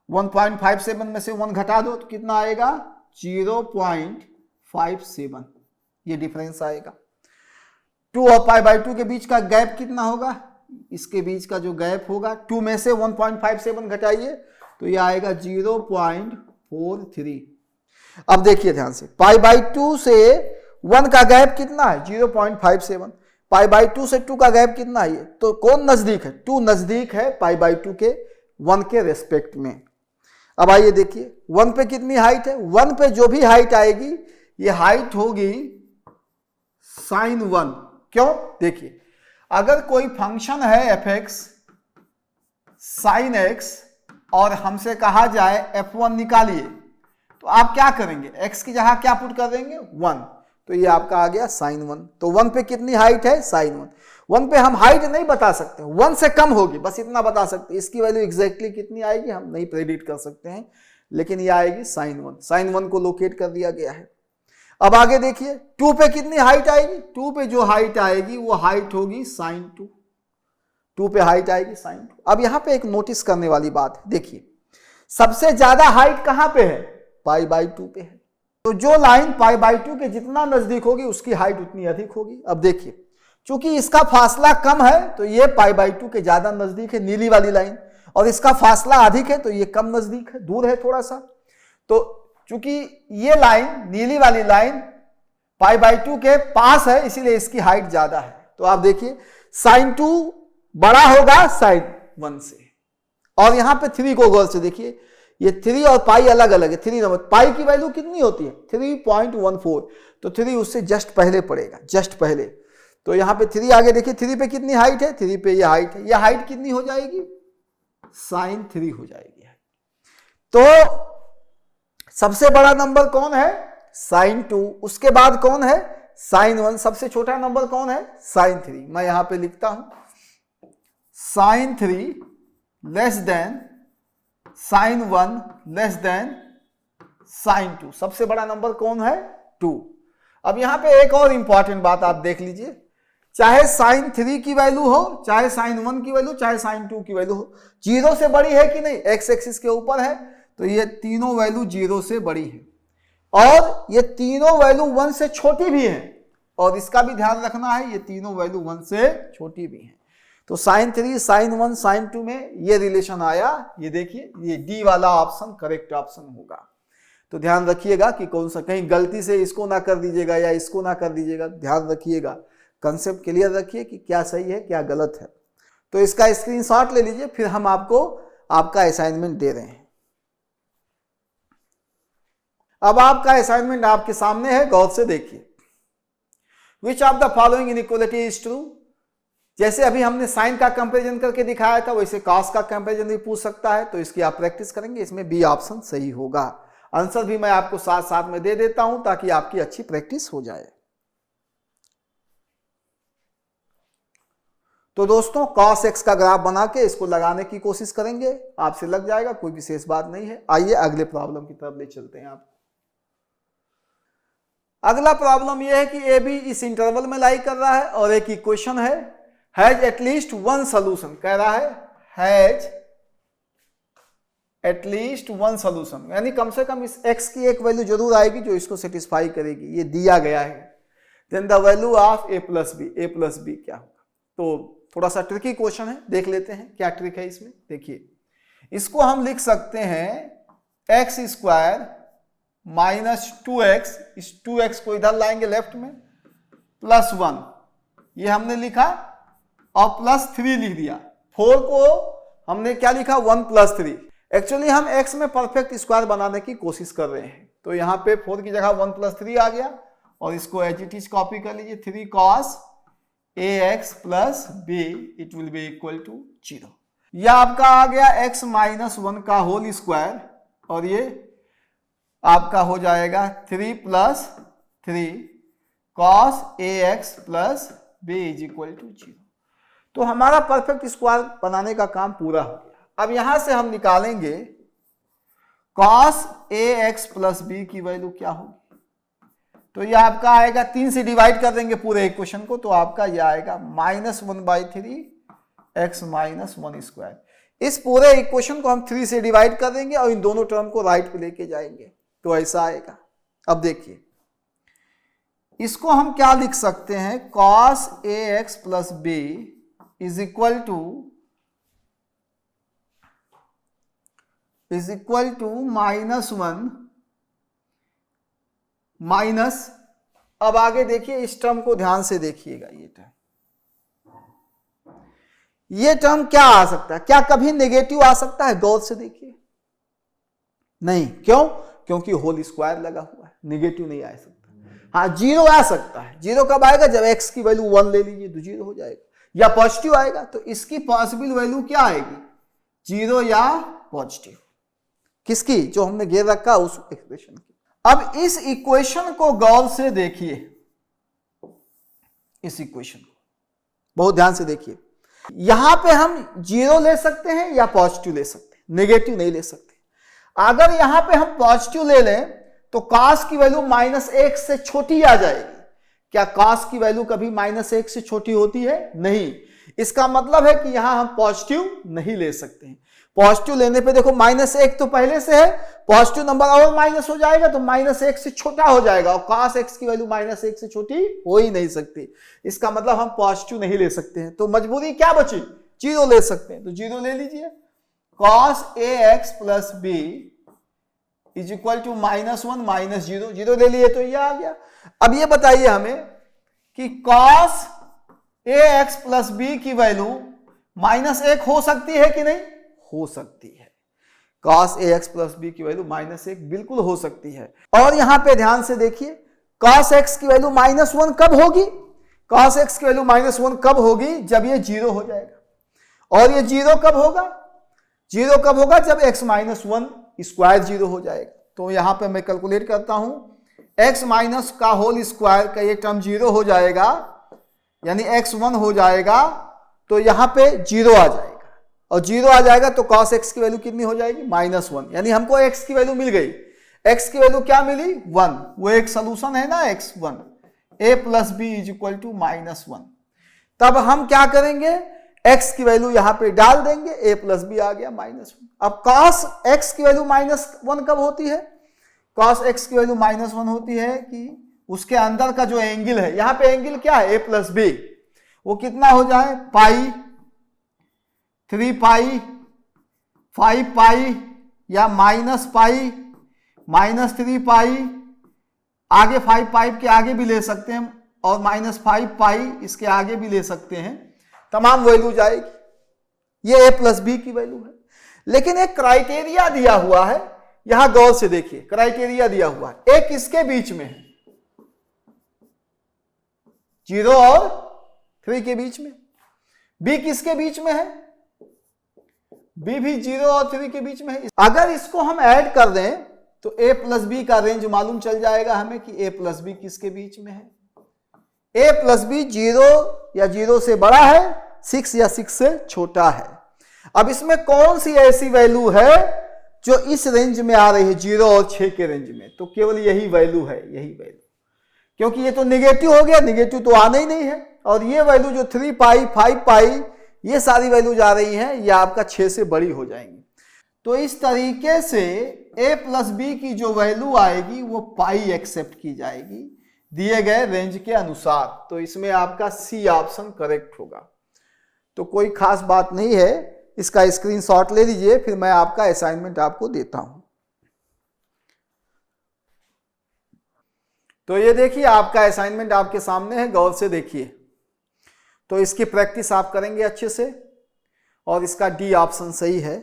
1.57 में से 1 घटा दो तो कितना आएगा 0.57, ये डिफरेंस आएगा। 2 और पाई बाई 2 के बीच का गैप कितना होगा, इसके बीच का जो गैप होगा 2 में से 1.57 घटाइए तो ये आएगा 0.43। अब देखिए ध्यान से, पाई बाई 2 से 1 का गैप कितना है 0.57, पाई बाई 2 से 2 का गैप कितना है, तो कौन नजदीक है, 2 नजदीक है पाई बाई 2 के 1 के रेस्पेक्ट में। अब आइए देखिए 1 पे कितनी हाइट है, 1 पे जो भी हाइट आएगी ये हाइट होगी sin 1। क्यों, देखिए अगर कोई फंक्शन है f(x) sin x और हमसे कहा जाए f1 निकालिए, तो आप क्या करेंगे, x की जगह क्या पुट कर देंगे 1, तो ये आपका आ गया sin 1। तो 1 पे कितनी हाइट है sin 1। 1 पे हम हाइट नहीं बता सकते, 1 से कम होगी, बस इतना बता सकते, इसकी वैल्यू एग्जैक्टली कितनी आएगी हम नहीं प्रेडिक्ट कर सकते हैं, लेकिन ये आएगी sin 1। sin 1 को लोकेट कर दिया गया है। अब आगे देखिए 2 पे कितनी हाइट आएगी, 2 पे जो हाइट आएगी वो हाइट होगी sin 2, 2 पे हाइट आएगी sin 2। अब यहां पे एक नोटिस करने वाली बात है, देखिए सबसे ज्यादा हाइट कहां पे है, पाई बाई 2 पे है, तो जो लाइन पाई बाई 2 के जितना नजदीक होगी उसकी हाइट उतनी अधिक होगी। अब देखिए चूंकि इसका फासला कम है तो ये पाई बाई 2 के ज्यादा नजदीक है, नीली वाली लाइन, और इसका फासला अधिक है तो ये कम नजदीक है, दूर है थोड़ा सा। तो चूंकि ये लाइन नीली वाली लाइन पाई बाई 2 के पास है इसीलिए इसकी हाइट ज्यादा है। तो आप देखिए sin 2 बड़ा होगा sin 1 से, और यहां पे 3 को गौर से देखिए, ये 3 और पाई अलग अलग है। 3 नंबर पाई की वैल्यू कितनी होती है 3.14, तो 3 उससे जस्ट पहले पड़ेगा, जस्ट पहले। तो यहां पे 3 आगे देखिए, 3 पे कितनी हाइट है, 3 पे ये हाइट है, ये हाइट कितनी हो जाएगी sin 3 हो जाएगी। तो सबसे बड़ा नंबर कौन है sin 2, उसके बाद कौन है sin 1, सबसे छोटा नंबर कौन है sin 3। मैं यहां पे लिखता हूं sin 3 less than sin 1 less then sin 2, सबसे बड़ा नंबर कौन है 2। अब यहां पे एक और इंपॉर्टेंट बात आप देख लीजिए, चाहे sin 3 की वैल्यू हो, चाहे sin 1 की वैल्यू, चाहे sin 2 की वैल्यू हो, 0 से बड़ी है कि नहीं, x एक्सिस के ऊपर है, तो ये तीनों वैल्यू 0 से बड़ी है, और ये तीनों वैल्यू 1 से छोटी भी है, और इसका भी ध्यान रखना है ये तीनों वैल्यू 1 से छोटी भी है। तो sin 3 sin 1 sin 2 में ये रिलेशन आया, ये देखिए ये डी वाला ऑप्शन करेक्ट ऑप्शन होगा। तो ध्यान रखिएगा कि कौन सा, कहीं गलती से इसको ना कर दीजिएगा या इसको ना कर दीजिएगा, ध्यान रखिएगा, कंसेप्ट क्लियर रखिए कि क्या सही है क्या गलत है। तो इसका स्क्रीनशॉट ले लीजिए, फिर हम आपको आपका असाइनमेंट दे रहे हैं। अब आपका असाइनमेंट आपके सामने है, गौर से देखिए। Which of the following inequality is true, जैसे अभी हमने साइन का कंपैरिजन करके दिखाया था, वैसे कॉस का कंपैरिजन भी पूछ सकता है, तो इसकी आप प्रैक्टिस करेंगे। इसमें बी ऑप्शन सही होगा। आंसर भी मैं आपको साथ साथ में दे देता हूं ताकि आपकी अच्छी प्रैक्टिस हो जाए। तो दोस्तों cos x का ग्राफ बना के इसको लगाने की कोशिश करेंगे, आपसे लग जाएगा, कोई विशेष बात नहीं है। आइए अगले प्रॉब्लम की तरफ ले चलते हैं आप। अगला प्रॉब्लम यह है कि ए बी इस इंटरवल में लाई कर रहा है और एक इक्वेशन है, हैज एटलीस्ट वन सोल्यूशन, कह रहा है हैज एटलीस्ट वन सोल्यूशन, यानी कम से कम इस x की एक वैल्यू जरूर आएगी जो इसको सेटिस्फाई करेगी, ये दिया गया है। Then the value of a plus b क्या होगा। तो थोड़ा सा ट्रिकी क्वेश्चन है, देख लेते हैं क्या ट्रिक है इसमें। देखिए, इसको हम लिख सकते हैं एक्स स्क्वायर माइनस 2x, इस 2x को इधर लाएंगे लेफ्ट में, प्लस 1, ये हमने लिखा, और प्लस 3 लिख दिया। 4 को हमने क्या लिखा, 1 प्लस 3। एक्चुअली हम x में परफेक्ट स्क्वायर बनाने की कोशिश कर रहे हैं, तो यहाँ पे 4 की जगह 1 प्लस 3 आ गया, और इसको एज इट इज कॉपी कर लीजिए, 3 cos ax plus b it will be equal to 0। यह आपका आ गया x माइनस 1 का होल स्क्वायर, और ये आपका हो जाएगा 3 plus 3 cos ax plus b is equal to 0। तो हमारा परफेक्ट स्क्वायर बनाने का काम पूरा हो गया। अब यहां से हम निकालेंगे cos ax प्लस b की वैल्यू क्या होगी। तो यह आपका आएगा, 3 से डिवाइड कर देंगे पूरे इक्वेशन को, तो आपका यह आएगा -1/3 x माइनस 1 स्क्वायर। इस पूरे इक्वेशन को हम 3 से डिवाइड कर देंगे और इन दोनों टर्म को राइट पे लेके जाएंगे, तो ऐसा आएगा। अब देखिए, इसको हम क्या लिख सकते हैं, cos ax plus b is equal to -1 minus, अब आगे देखिए, इस टर्म को ध्यान से देखिएगा, ये टर्म क्या आ सकता है, क्या कभी नेगेटिव आ सकता है, गौर से देखिए, नहीं, क्यों, क्योंकि होल स्क्वायर लगा हुआ है, नेगेटिव नहीं आ सकता। हाँ, 0 आ सकता है। 0 कब आएगा, जब x की वैल्यू 1 ले लीजिए तो 0 हो जाएगा, या पॉजिटिव आएगा, तो इसकी पॉसिबल वैल्यू क्या आएगी, 0 या पॉजिटिव, किसकी, जो हमने घेर रखा उस एक्सप्रेशन की। अब इस इक्वेशन को गौर से देखिए, इस इक्वेशन को बहुत ध्यान से देखिए, यहां पे हम 0 ले सकते हैं या पॉजिटिव ले सकते हैं, नेगेटिव नहीं ले सकते। अगर यहां पे हम पॉजिटिव ले लें तो cos की वैल्यू -1 से छोटी आ जाएगी। क्या cos की वैल्यू कभी -1 से छोटी होती है, नहीं। इसका मतलब है कि यहां हम पॉजिटिव नहीं ले सकते हैं। पॉजिटिव लेने पे देखो, -1 तो पहले से है, पॉजिटिव नंबर और माइनस हो जाएगा तो -1 से छोटा हो जाएगा, और cos x की वैल्यू -1 से छोटी हो ही नहीं सकती। इसका मतलब हम पॉजिटिव नहीं ले सकते हैं, तो मजबूरी क्या बची, 0 ले सकते हैं, तो 0 ले लीजिए। cos ax plus b is equal to -1 minus 0, 0 ले लिए तो ये आ गया। अब ये बताइए हमें कि cos ax प्लस b की वैल्यू -1 हो सकती है कि नहीं, हो सकती है। cos ax प्लस b की वैल्यू -1 बिल्कुल हो सकती है। और यहां पे ध्यान से देखिए, cos x की वैल्यू -1 कब होगी, cos x की वैल्यू -1 कब होगी, जब ये 0 हो जाएगा। और ये 0 कब होगा, 0 कब होगा, जब x -1 स्क्वायर 0 हो जाएगा। तो यहां पे मैं कैलकुलेट करता हूं, x माइनस का होल स्क्वायर का ये टर्म 0 हो जाएगा, यानी x 1 हो जाएगा, तो यहां पे 0 आ जाएगा, और 0 आ जाएगा तो cos x की वैल्यू कितनी हो जाएगी, -1, यानी हमको x की वैल्यू मिल गई। x की वैल्यू क्या मिली, 1, वो एक सोल्यूशन है ना, x1, a plus b is equal to -1। तब हम क्या करेंगे, x की वैल्यू यहां पे डाल देंगे, a प्लस बी आ गया -1। अब cos x की वैल्यू -1 कब होती है, cos x की वैल्यू -1 होती है कि उसके अंदर का जो एंगल है, यहां पे एंगल क्या है, a प्लस बी, वो कितना हो जाए, पाई, 3 पाई, 5 पाई, या -पाई, -3 पाई, आगे 5 पाई के आगे भी ले सकते हैं, और -5 पाई इसके आगे भी ले सकते हैं, तमाम वैल्यू जाएगी। ये a प्लस बी की वैल्यू है। लेकिन एक क्राइटेरिया दिया हुआ है, यहां गौर से देखिए, क्राइटेरिया दिया हुआ है, एक इसके बीच में है, 0 और 3 के बीच में। बी किसके बीच में है? बी भी 0 और 3 के बीच में है। अगर इसको हम ऐड कर दें तो a प्लस बी का रेंज मालूम चल जाएगा हमें कि a प्लस बी किसके बीच में है। a प्लस बी 0 या 0 से बड़ा है, 6 या 6 से छोटा है। अब इसमें कौन सी ऐसी वैल्यू है जो इस रेंज में आ रही है, 0 और 6 के रेंज में? तो केवल यही वैल्यू है, यही वैल्यू, क्योंकि ये तो निगेटिव हो गया, निगेटिव तो आना ही नहीं है। और ये वैल्यू जो 3 पाई 5 पाई ये सारी वैल्यू जा रही हैं, ये आपका 6 से बड़ी हो जाएंगी। तो इस तरीके से a प्लस बी की जो वैल्यू आएगी वो पाई एक्सेप्ट की जाएगी दिए गए रेंज के अनुसार। तो इसमें आपका सी ऑप्शन करेक्ट होगा। तो कोई खास बात नहीं है, इसका स्क्रीनशॉट ले लीजिए, फिर मैं आपका असाइनमेंट आपको देता हूं। तो ये देखिए आपका असाइनमेंट आपके सामने है, गौर से देखिए। तो इसकी प्रैक्टिस आप करेंगे अच्छे से, और इसका डी ऑप्शन सही है।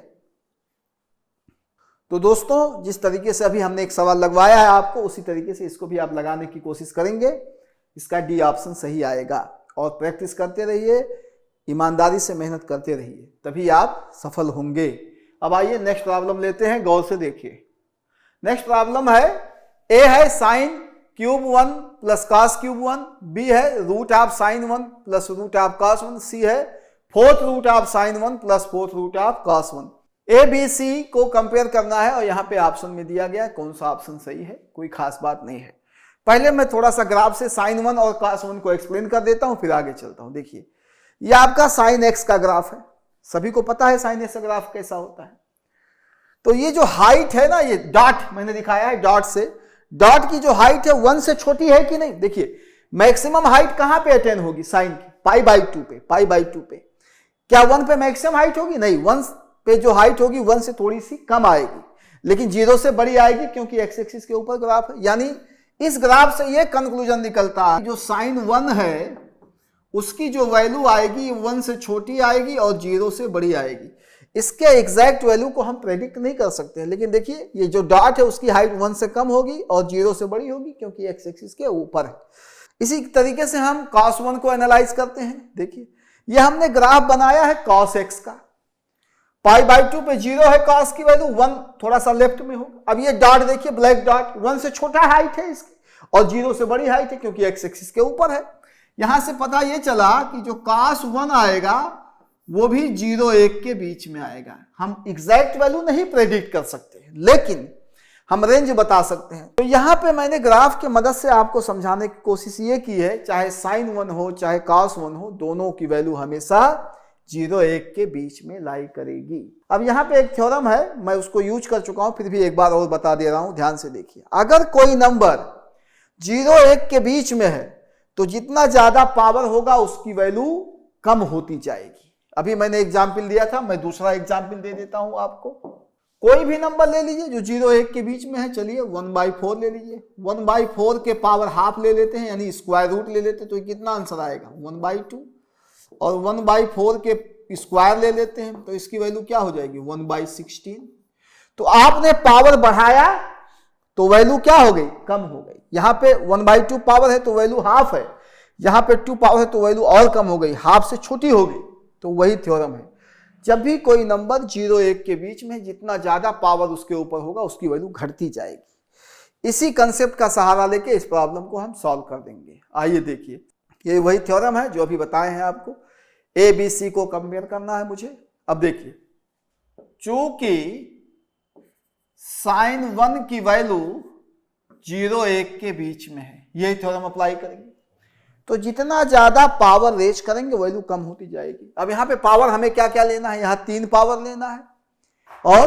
तो दोस्तों, जिस तरीके से अभी हमने एक सवाल लगवाया है आपको, उसी तरीके से इसको भी आप लगाने की कोशिश करेंगे। इसका डी ऑप्शन सही आएगा। और प्रैक्टिस करते रहिए, ईमानदारी से मेहनत करते रहिए, तभी आप सफल होंगे। अब आइए नेक्स्ट प्रॉब्लम लेते हैं, गौर से देखिए। नेक्स्ट प्रॉब्लम है, ए है sine cube 1 plus cos cube 1, B है root of sine 1 plus root of cos 1, C है fourth root of sine 1 plus fourth root of cos 1। A B C को compare करना है और यहाँ पे ऑप्शन में दिया गया है कौन सा ऑप्शन सही है। कोई खास बात नहीं है। पहले मैं थोड़ा सा ग्राफ से साइन 1 और कॉस 1 को एक्सप्लेन कर देता हूं, फिर आगे चलता हूं। देखिए, ये आपका साइन एक्स का ग्राफ है, सभी को पता है साइन एक्स का ग्राफ कैसा होता है। तो ये जो हाइट है ना, ये डॉट मैंने दिखाया है, डॉट से, डॉट की जो हाइट है 1 से छोटी है कि नहीं? देखिए मैक्सिमम हाइट कहां पे अटेन होगी साइन की? पाई बाई 2 पे, पाई बाई 2 पे। क्या 1 पे मैक्सिमम हाइट होगी? नहीं, 1 पे जो हाइट होगी 1 से थोड़ी सी कम आएगी, लेकिन 0 से बड़ी आएगी, क्योंकि एक्स एक्सिस के ऊपर ग्राफ है। यानी इस ग्राफ से ये कंक्लूजन निकलता है, जो साइन 1 है उसकी जो वैल्यू आएगी 1 से छोटी आएगी और 0 से बड़ी आएगी। इसके एग्जैक्ट वैल्यू को हम प्रेडिक्ट नहीं कर सकते हैं, लेकिन देखिए ये जो डॉट है उसकी हाइट 1 से कम होगी और 0 से बड़ी होगी, क्योंकि एक्स एक्सिस के ऊपर है। इसी तरीके से हम cos 1 को एनालाइज करते हैं। देखिए ये हमने ग्राफ बनाया है cos x का, पाई बाई 2 पे 0 है, cos की वैल्यू 1 थोड़ा सा लेफ्ट में होगा। अब ये डॉट देखिए, ब्लैक डॉट, 1 से छोटा हाइट है इसकी और 0 से बड़ी हाइट है, क्योंकि एक्स एक्सिस के ऊपर है। यहां से पता ये चला कि जो cos 1 आएगा वो भी 0-1 के बीच में आएगा। हम एग्जैक्ट वैल्यू नहीं प्रेडिक्ट कर सकते, लेकिन हम रेंज बता सकते हैं। तो यहां पे मैंने ग्राफ के मदद से आपको समझाने की कोशिश ये की है, चाहे साइन 1 हो चाहे cos 1 हो, दोनों की वैल्यू हमेशा 0-1 के बीच में लाई करेगी। अब यहाँ पे एक थ्योरम है, मैं उसको यूज कर चुका हूं, फिर भी एक बार और बता दे रहा हूं, ध्यान से देखिए। अगर कोई नंबर 0-1 के बीच में है तो जितना ज्यादा पावर होगा उसकी वैल्यू कम होती जाएगी। अभी मैंने एग्जाम्पल दिया था, मैं दूसरा एग्जाम्पल दे देता हूं आपको। कोई भी नंबर ले लीजिए जो 0-1 के बीच में है, चलिए 1/4 ले लीजिए। 1/4 के पावर हाफ ले लेते हैं, यानी स्क्वायर रूट ले लेते हैं, तो ये कितना आंसर आएगा? 1/2। और 1/4 के स्क्वायर ले लेते हैं तो इसकी वैल्यू क्या हो जाएगी? 1/16। तो आपने पावर बढ़ाया तो वैल्यू क्या हो गई? कम हो गई। यहां पे 1/2 पावर है तो वैल्यू हाफ है, यहां पे 2 पावर है तो वैल्यू और कम हो गई, हाफ से छोटी हो गई। तो वही थ्योरम है, जब भी कोई नंबर 0-1 के बीच में, जितना ज्यादा पावर उसके ऊपर होगा उसकी वैल्यू घटती जाएगी। इसी कंसेप्ट का सहारा लेके इस प्रॉब्लम को हम सॉल्व कर देंगे। आइए देखिए, ये वही थ्योरम है जो अभी बताए हैं आपको। ए बी सी को कंपेयर करना है मुझे। अब देखिए, चूंकि साइन 1 की वैल्यू 0-1 के बीच में है, यही थ्योरम अप्लाई करेंगे, तो जितना ज्यादा पावर रेज करेंगे वैल्यू कम होती जाएगी। अब यहां पे पावर हमें क्या क्या लेना है? यहां 3 पावर लेना है और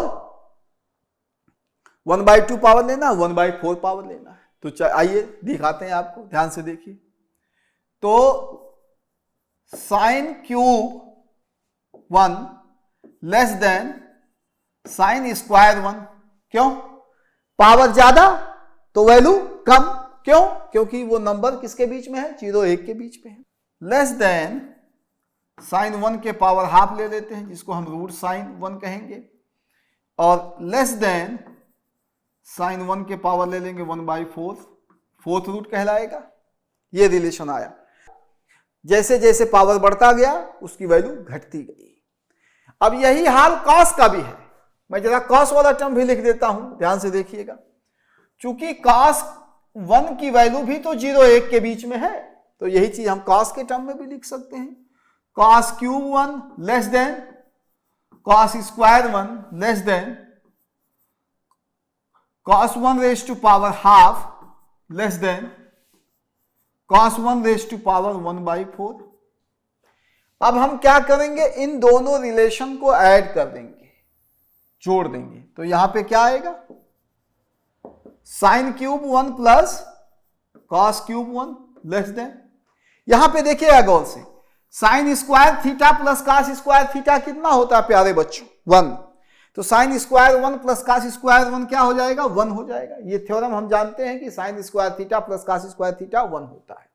1/2 पावर लेना है, 1/4 पावर लेना है। तो आइए दिखाते हैं आपको, ध्यान से देखिए। तो sign cube 1 less then sine square 1, क्यों? पावर ज्यादा तो वैल्यू कम, क्यों? क्योंकि वो नंबर किसके बीच में है? 0-1 के बीच में है। लेस देन साइन 1 के पावर हाफ ले लेते हैं, जिसको हम रूट साइन 1 कहेंगे, और लेस देन साइन 1 के पावर ले लेंगे 1/4, फोर्थ रूट कहलाएगा। ये रिलेशन आया। जैसे जैसे पावर बढ़ता गया उसकी वैल्यू घटती गई। अब यही हाल कॉस का भी है। मैं जरा कॉस वाला टर्म भी लिख देता हूं, ध्यान से देखिएगा। चूंकि कॉस 1 की वैल्यू भी तो 0-1 के बीच में है, तो यही चीज हम कॉस के टर्म में भी लिख सकते हैं। Cos cube 1 less then cos square 1 less then cos 1 raised to power half less than cos 1 raised to power 1/4। अब हम क्या करेंगे, इन दोनों रिलेशन को ऐड कर देंगे, जोड़ देंगे। तो यहां पे क्या आएगा, sign cube 1 plus cos cube 1 less then, यहां पे देखिएगा गौर से, sine square theta plus cos square theta कितना होता है प्यारे बच्चों, 1। तो sine square 1 plus cos square 1 क्या हो जाएगा, 1 हो जाएगा। ये थ्योरम हम जानते हैं कि sine square theta plus cos square theta 1 होता है।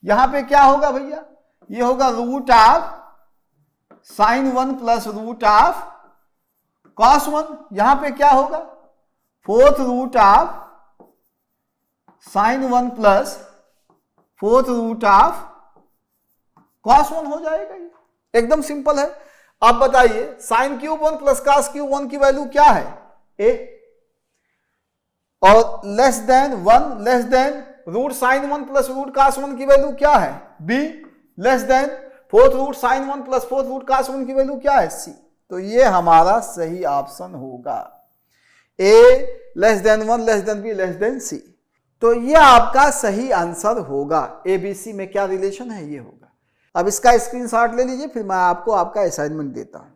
यहां पे क्या होगा भैया, ये होगा root of sine 1 plus root of cos 1। यहां पे क्या होगा, fourth root of sine 1 plus fourth root of cos 1 हो जाएगा। ये एकदम सिंपल है। अब बताइए sine cube 1 plus cos cube 1 की वैल्यू क्या है, a, और less than 1 less than root sine 1 plus root cos 1 की वैल्यू क्या है, b, less than fourth root sine 1 plus fourth root cos 1 की वैल्यू क्या है, c। तो ये हमारा सही ऑप्शन होगा, a less than 1 less then b less then c। तो ये आपका सही आंसर होगा। a b c में क्या रिलेशन है, ये होगा। अब इसका स्क्रीनशॉट ले लीजिए, फिर मैं आपको आपका असाइनमेंट देता हूं।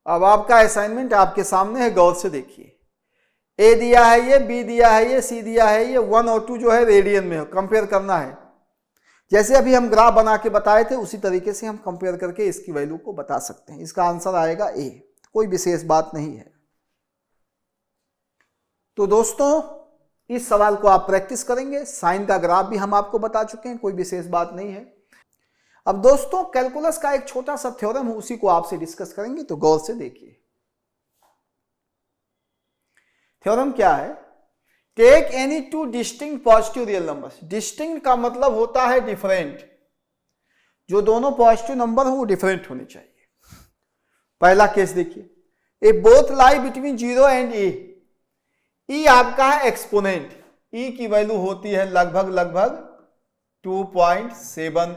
अब आपका असाइनमेंट आपके सामने है, गौर से देखिए। ए दिया है ये, बी दिया है ये, सी दिया है ये, 1 और 2 जो है रेडियन में हो, कंपेयर करना है। जैसे अभी हम ग्राफ बना के बताए थे उसी तरीके से हम कंपेयर करके इसकी वैल्यू को बता सकते हैं। इसका आंसर आएगा ए, कोई विशेष बात नहीं है। तो दोस्तों इस सवाल को आप प्रैक्टिस करेंगे। साइन का ग्राफ भी हम आपको बता चुके हैं, कोई विशेष बात नहीं है। अब दोस्तों कैलकुलस का एक छोटा सा थ्योरम है, उसी को आपसे डिस्कस करेंगे, तो गौर से देखिए। थ्योरम क्या है, take any 2 distinct positive real numbers. Distinct का मतलब होता है डिफरेंट, जो दोनों पॉजिटिव नंबर हो वो डिफरेंट होने चाहिए। पहला केस देखिए, A both lie between 0 and ए। ई आपका है एक्सपोनेंट, ई की वैल्यू होती है लगभग 2.7।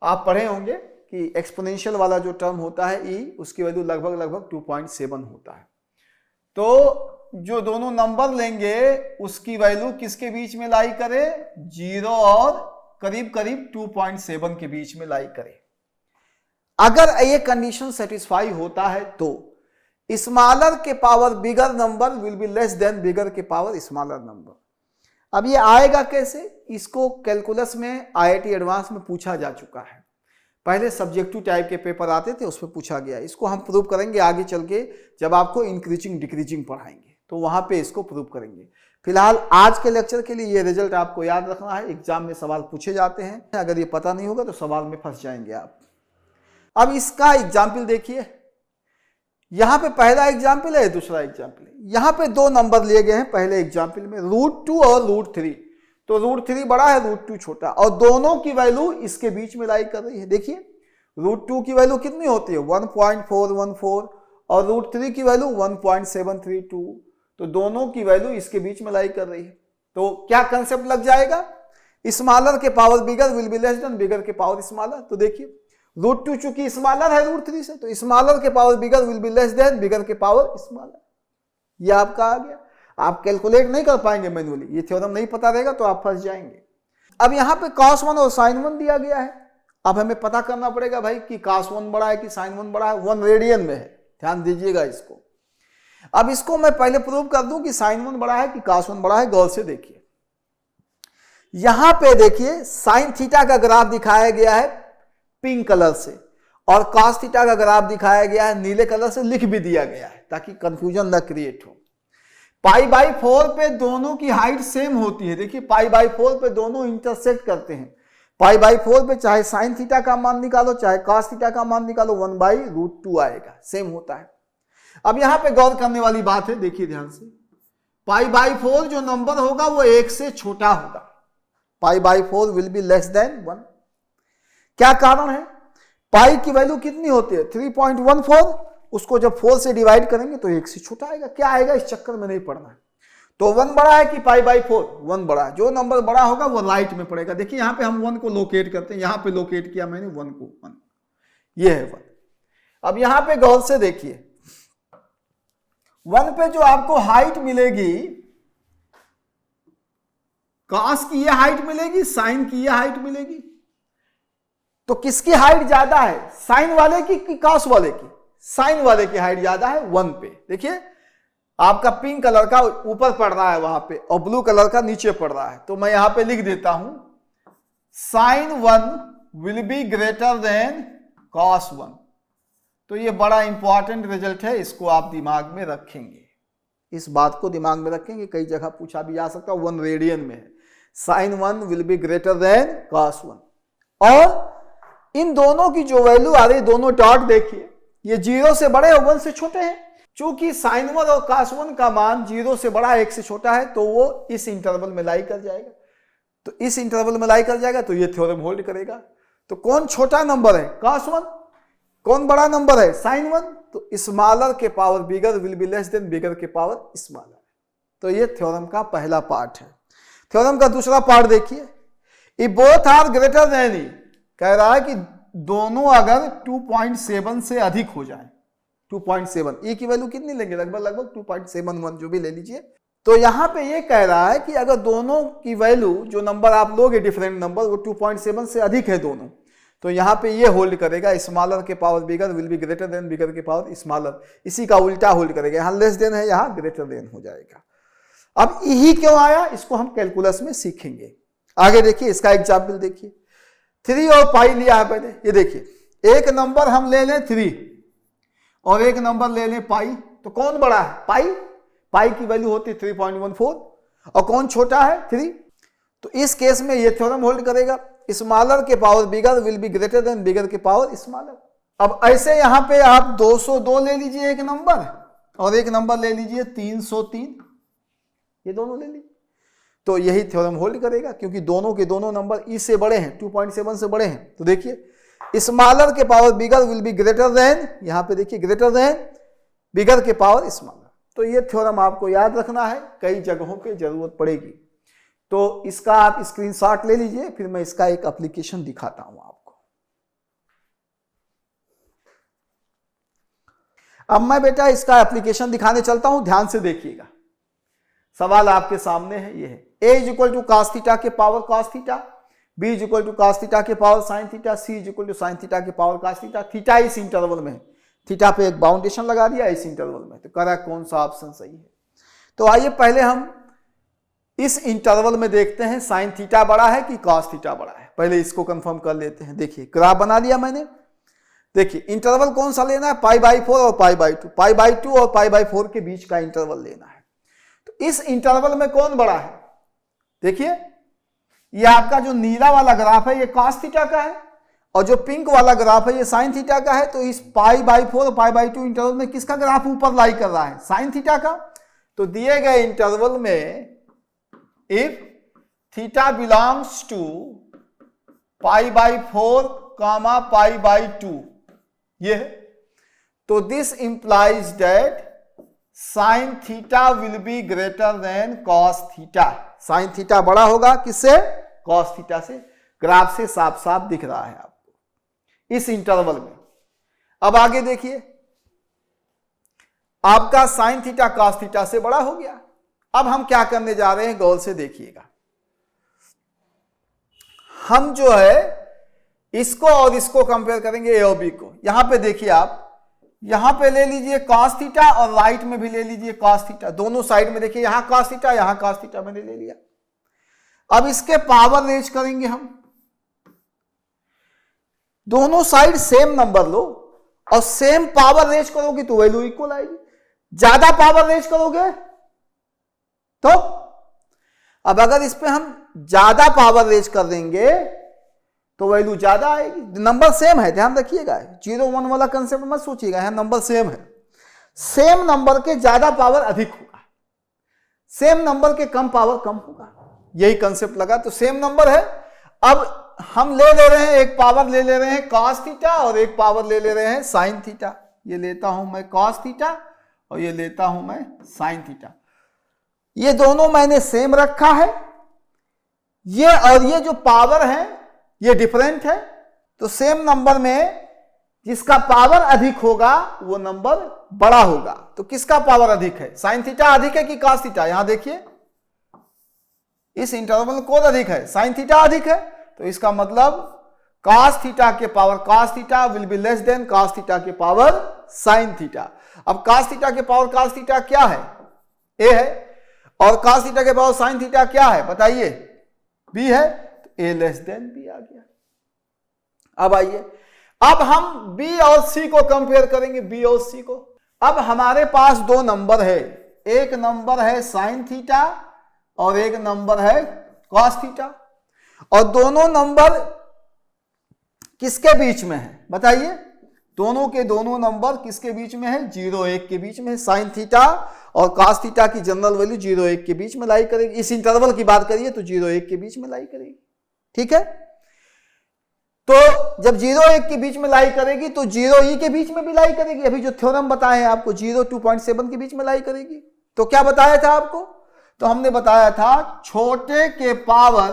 आप पढ़े होंगे कि एक्सपोनेंशियल वाला जो टर्म होता है ई, उसकी वैल्यू लगभग 2.7 होता है। तो जो दोनों नंबर लेंगे उसकी वैल्यू किसके बीच में लाई करे, 0 और करीब 2.7 के बीच में लाई करे। अगर ये कंडीशन सेटिस्फाई होता है तो स्मॉलर के power bigger number will be less than bigger के पावर स्मॉलर नंबर। अब ये आएगा कैसे, इसको कैलकुलस में IIT एडवांस में पूछा जा चुका है। पहले सब्जेक्टिव टाइप के पेपर आते थे, उसमें पूछा गया। इसको हम प्रूव करेंगे आगे चल के, जब आपको इंक्रीजिंग डिक्रीजिंग पढ़ाएंगे तो वहां पे इसको प्रूव करेंगे। फिलहाल आज के लेक्चर के लिए ये रिजल्ट आपको याद रखना है, एग्जाम में सवाल पूछे जाते हैं, अगर ये पता नहीं होगा तो सवाल में फंस जाएंगे आप। अब इसका एग्जाम्पल देखिए, यहां पे पहला एग्जाम्पल है, दूसरा एग्जाम्पल है। यहां पे 2 नंबर लिए गए हैं पहले एग्जाम्पल में, √2 और √3। तो √3 बड़ा है, √2 छोटा, और दोनों की वैल्यू इसके बीच में लाई कर रही है। देखिए √2 की वैल्यू कितनी होती है, 1.414, और √3 की वैल्यू 1.732। तो दोनों की वैल्यू इसके बीच में लाई कर रही है। तो क्या कंसेप्ट लग जाएगा, स्मॉलर के power bigger will be less than bigger के पावर स्मॉलर। तो देखिए √2 चूंकि स्मॉलर है √3 से, तो स्मॉलर के power bigger will be less than bigger के पावर स्मॉलर। ये आपका आ गया। आप कैलकुलेट नहीं कर पाएंगे मैन्युअली, ये थ्योरम नहीं पता रहेगा तो आप फंस जाएंगे। अब यहाँ पे cos 1 और sin 1 दिया गया है। अब हमें पता करना पड़ेगा भाई कि cos 1 बड़ा है कि sin 1 बड़ा है। 1 रेडियन में है, ध्यान दीजिएगा इसको। अब इसको मैं पहले प्रूव कर दूं कि sin 1 बड़ा है कि cos 1 बड़ा है। गौर से देखिए, यहां पे देखिए sin थीटा का ग्राफ दिखाया गया है पिंक कलर से, और cos थीटा का ग्राफ दिखाया गया है नीले कलर से, लिख भी दिया गया है ताकि कंफ्यूजन न क्रिएट हो। π/4 पे दोनों की हाइट सेम होती है। देखिए π/4 पे दोनों इंटरसेक्ट करते हैं। π/4 पे चाहे sin थीटा का मान निकालो चाहे cos थीटा का मान निकालो, 1/√2 आएगा, सेम होता है। अब यहां पे गौर करने वाली बात है, देखिए ध्यान से, π/4 जो नंबर होगा वो 1 से छोटा होगा। पाई by 4 will be less than 1। क्या कारण है? पाई की वैल्यू कितनी होती है? 3.14। उसको जब 4 से डिवाइड करेंगे तो 1 से छोटा आएगा। क्या आएगा इस चक्कर में नहीं पड़ना है। तो 1 बड़ा है कि पाई बाई 4? 1 बड़ा है। जो नंबर बड़ा होगा वो राइट में पड़ेगा। देखिए यहां पे हम 1 को लोकेट करते हैं, यहां पे लोकेट किया मैंने 1 को, 1, ये है 1। अब यहां पे गौर से देखिए, 1 पे जो आपको हाइट मिलेगी, कॉस की ये हाइट मिलेगी, साइन की ये हाइट मिलेगी। तो किसकी हाइट ज्यादा है, साइन वाले की कि कॉस वाले की? साइन वाले की हाइट ज्यादा है 1 पे। देखिए आपका पिंक कलर का ऊपर पड़ रहा है वहां पे और ब्लू कलर का नीचे पड़ रहा है। तो मैं यहां पे लिख देता हूं sine 1 will be greater than cos 1। तो ये बड़ा इंपॉर्टेंट रिजल्ट है, इसको आप दिमाग में रखेंगे, इस बात को दिमाग में रखेंगे। कई जगह पूछा भी जा सकता है, 1 रेडियन में है। Sine 1 will be greater than cos 1। और इन दोनों की जो वैल्यू आ रही, दोनों डॉट देखिए, ये 0 से बड़े और 1 से छोटे हैं। चूंकि साइन 1 और कॉस 1 का मान 0 से बड़ा 1 से छोटा है, तो वो इस इंटरवल में लाई कर जाएगा। तो इस इंटरवल में लाई कर जाएगा तो ये थ्योरम होल्ड करेगा। तो कौन छोटा नंबर है? कॉस 1। कौन बड़ा नंबर है? साइन 1। तो स्मॉलर के power bigger will be less than bigger के पावर स्मॉलर। तो ये थ्योरम का पहला पार्ट है। थ्योरम का दूसरा पार्ट देखिए, if both are greater than e, कह रहा है कि दोनों अगर 2.7 से अधिक हो जाए, 2.7, ई की वैल्यू कितनी लेंगे? लगभग 2.71 जो भी ले लीजिए। तो यहां पे ये कह रहा है कि अगर दोनों की वैल्यू, जो नंबर आप लोगे डिफरेंट नंबर, वो 2.7 से अधिक है दोनों, तो यहां पे ये होल्ड करेगा, स्मॉलर के power bigger will be greater than bigger के पावर स्मॉलर। इसी का उल्टा होल्ड करेगा, यहां लेस देन है, यहां ग्रेटर देन हो जाएगा। अब यही क्यों आया, इसको हम कैलकुलस में सीखेंगे। आगे देखिए, इसका एग्जाम्पल देखिए। 3 और पाई लिया है पहले। ये देखिए, एक नंबर हम ले लें 3 और एक नंबर ले लें पाई, तो कौन बड़ा है? पाई। पाई की वैल्यू होती है 3.14 और कौन छोटा है? 3। तो इस केस में ये थ्योरम होल्ड करेगा, स्मॉलर के power bigger will be greater than bigger के पावर स्मॉलर। अब ऐसे यहां पे आप 202 ले लीजिए एक नंबर, और एक नंबर ले लीजिए 303, ये दोनों ले लीजिए। तो यही थ्योरम होल्ड करेगा, क्योंकि दोनों के दोनों नंबर ई से बड़े हैं, 2.7 से बड़े हैं। तो देखिए स्मॉलर के power bigger will be greater then, यहां पे देखिए ग्रेटर देन बिगर के पावर स्मॉलर। तो ये थ्योरम आपको याद रखना है, कई जगहों पे जरूरत पड़ेगी। तो इसका आप स्क्रीनशॉट ले लीजिए, फिर मैं इसका एक एप्लीकेशन दिखाता हूं आपको। अब मैं बेटा इसका एप्लीकेशन दिखाने चलता हूं, ध्यान से देखिएगा। सवाल आपके सामने है, ये है a is equal to cos theta के power cos theta, b is equal to cos theta के power sine theta, c is equal to sine theta के पावर कॉस थीटा। थीटा इस इंटरवल में है, थीटा पे एक बाउंडेशन लगा दिया इस इंटरवल में। तो करा कौन सा ऑप्शन सही है? तो आइए पहले हम इस इंटरवल में देखते हैं साइन थीटा बड़ा है कि कॉस थीटा बड़ा है। पहले इसको कंफर्म कर लेते हैं। देखिए ग्राफ बना लिया मैंने। देखिए इंटरवल कौन सा लेना है? पाई बाई 4 और पाई बाई 2, पाई बाई 2 और पाई बाई 4 के बीच का इंटरवल लेना है। तो इस इंटरवल में कौन बड़ा है? देखिए ये आपका जो नीला वाला ग्राफ है ये कॉस थीटा का है, और जो पिंक वाला ग्राफ है ये साइन थीटा का है। तो इस पाई बाई 4 और पाई बाई 2 इंटरवल में किसका ग्राफ ऊपर लाई कर रहा है? साइन थीटा का। तो दिए गए इंटरवल में if theta belongs to pi by 4 comma pi by 2, ये है, तो this implies that sine theta will be greater than cos theta. Sine theta बड़ा होगा किससे? कॉस थीटा से। ग्राफ से साफ साफ दिख रहा है आपको इस इंटरवल में। अब आगे देखिए, आपका साइन थीटा कॉस थीटा से बड़ा हो गया। अब हम क्या करने जा रहे हैं, गौर से देखिएगा। हम जो है इसको और इसको कंपेयर करेंगे, ए और बी को। यहां पे देखिए, आप यहां पे ले लीजिए कॉस थीटा और राइट में भी ले लीजिए कॉस थीटा। दोनों साइड में देखिए, यहां कॉस थीटा यहां कॉस थीटा मैंने ले लिया। अब इसके पावर रेज करेंगे हम। दोनों साइड सेम नंबर लो और सेम पावर रेज करोगे तो वैल्यू इक्वल आएगी। ज्यादा पावर रेज करोगे तो, अब अगर इस पे हम ज्यादा पावर रेज कर देंगे तो वैल्यू ज्यादा आएगी। नंबर सेम है, ध्यान रखिएगा, 0 1 वाला कंसेप्ट मत सोचिएगा, यहां नंबर सेम है। सेम नंबर के ज्यादा पावर अधिक होगा, सेम नंबर के कम पावर कम होगा। यही कंसेप्ट लगा, तो सेम नंबर है। अब हम ले रहे हैं, एक पावर ले रहे हैं cos थीटा और एक पावर ले रहे हैं sin थीटा। ये लेता हूं मैं cos थीटा और ये लेता हूं मैं sin थीटा। ये दोनों मैंने सेम रखा है, ये और ये जो पावर है ये डिफरेंट है। तो सेम नंबर में जिसका पावर अधिक होगा वो नंबर बड़ा होगा। तो किसका पावर अधिक है? sin थीटा अधिक है कि cos थीटा? यहां देखिए, इस इंटरवल कोड अधिक है, sin थीटा अधिक है, तो इसका मतलब cos थीटा के power cos theta will be less then cos theta के पावर sin थीटा। अब cos थीटा के पावर cos थीटा क्या है? a है, और cos थीटा के पावर sin थीटा क्या है बताइए? b है, तो a लेस देन b आ गया। अब आइए, अब हम b और c को कंपेयर करेंगे, b और c को। अब हमारे पास दो नंबर है, एक नंबर है sin थीटा और एक नंबर है cos थीटा, और दोनों नंबर किसके बीच में है बताइए? दोनों के दोनों नंबर किसके बीच में है? 0-1 के बीच में है। sin थीटा और cos थीटा की जनरल वैल्यू 0-1 के बीच में लाई करेगी। इस इंटरवल की बात करिए तो 0-1 के बीच में लाई करेगी, ठीक है। तो जब 0-1 के बीच में लाई करेगी तो 0e के बीच में भी लाई करेगी। अभी जो थ्योरम बताए हैं आपको, 0-2.7 के बीच में लाई करेगी। तो क्या बताया था आपको? तो हमने बताया था छोटे के पावर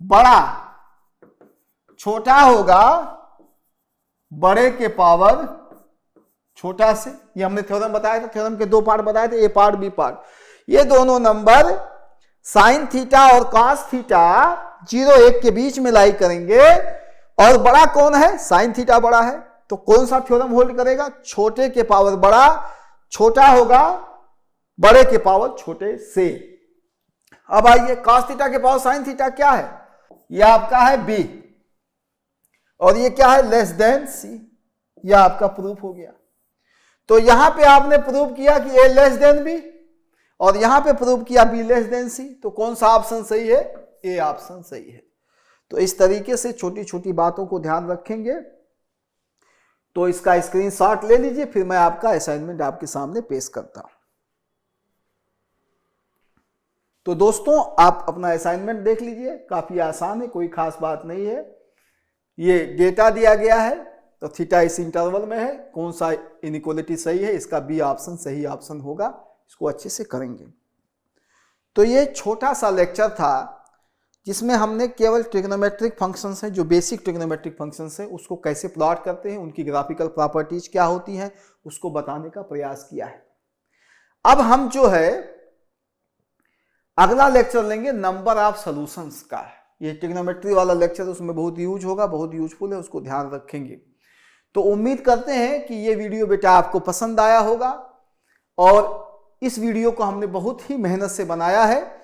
बड़ा छोटा होगा बड़े के पावर छोटा से। ये हमने थ्योरम बताया था, थ्योरम के दो पार्ट बताए थे, ए पार्ट बी पार्ट। ये दोनों नंबर sin थीटा और cos थीटा 0-1 के बीच में लाई करेंगे, और बड़ा कौन है? sin थीटा बड़ा है। तो कौन सा थ्योरम होल्ड करेगा? छोटे के पावर बड़ा छोटा होगा बड़े के पावर छोटे से। अब आइए, cos थीटा के पावर sin थीटा क्या है? यह आपका है b, और ये क्या है? Less than c। यह आपका प्रूफ हो गया। तो यहां पे आपने प्रूव किया कि a लेस देन b, और यहां पे प्रूव किया b लेस देन c। तो कौन सा ऑप्शन सही है? a ऑप्शन सही है। तो इस तरीके से छोटी छोटी बातों को ध्यान रखेंगे। तो इसका स्क्रीनशॉट ले लीजिए, फिर मैं आपका असाइनमेंट आपके सामने पेश करता हूं। तो दोस्तों, आप अपना असाइनमेंट देख लीजिए, काफी आसान है, कोई खास बात नहीं है। ये डेटा दिया गया है, तो थीटा इस इंटरवल में है, कौन सा इनइक्वालिटी सही है? इसका बी ऑप्शन सही ऑप्शन होगा। इसको अच्छे से करेंगे। तो ये छोटा सा लेक्चर था जिसमें हमने केवल ट्रिग्नोमेट्रिक फंक्शंस हैं, जो बेसिक ट्रिग्नोमेट्रिक फंक्शंस हैं, उसको कैसे प्लॉट करते हैं, उनकी ग्राफिकल प्रॉपर्टीज क्या होती हैं, उसको बताने का प्रयास किया है। अब हम जो है अगला लेक्चर लेंगे नंबर ऑफ सॉल्यूशंस का। ये ट्रिग्नोमेट्री वाला लेक्चर उसमें बहुत यूज होगा, बहुत यूजफुल है, उसको ध्यान रखेंगे। तो उम्मीद करते हैं कि ये वीडियो बेटा आपको पसंद आया होगा, और इस वीडियो को हमने बहुत ही मेहनत से बनाया है,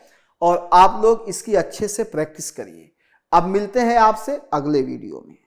और आप लोग इसकी अच्छे से प्रैक्टिस करिए। अब मिलते हैं आपसे अगले वीडियो में।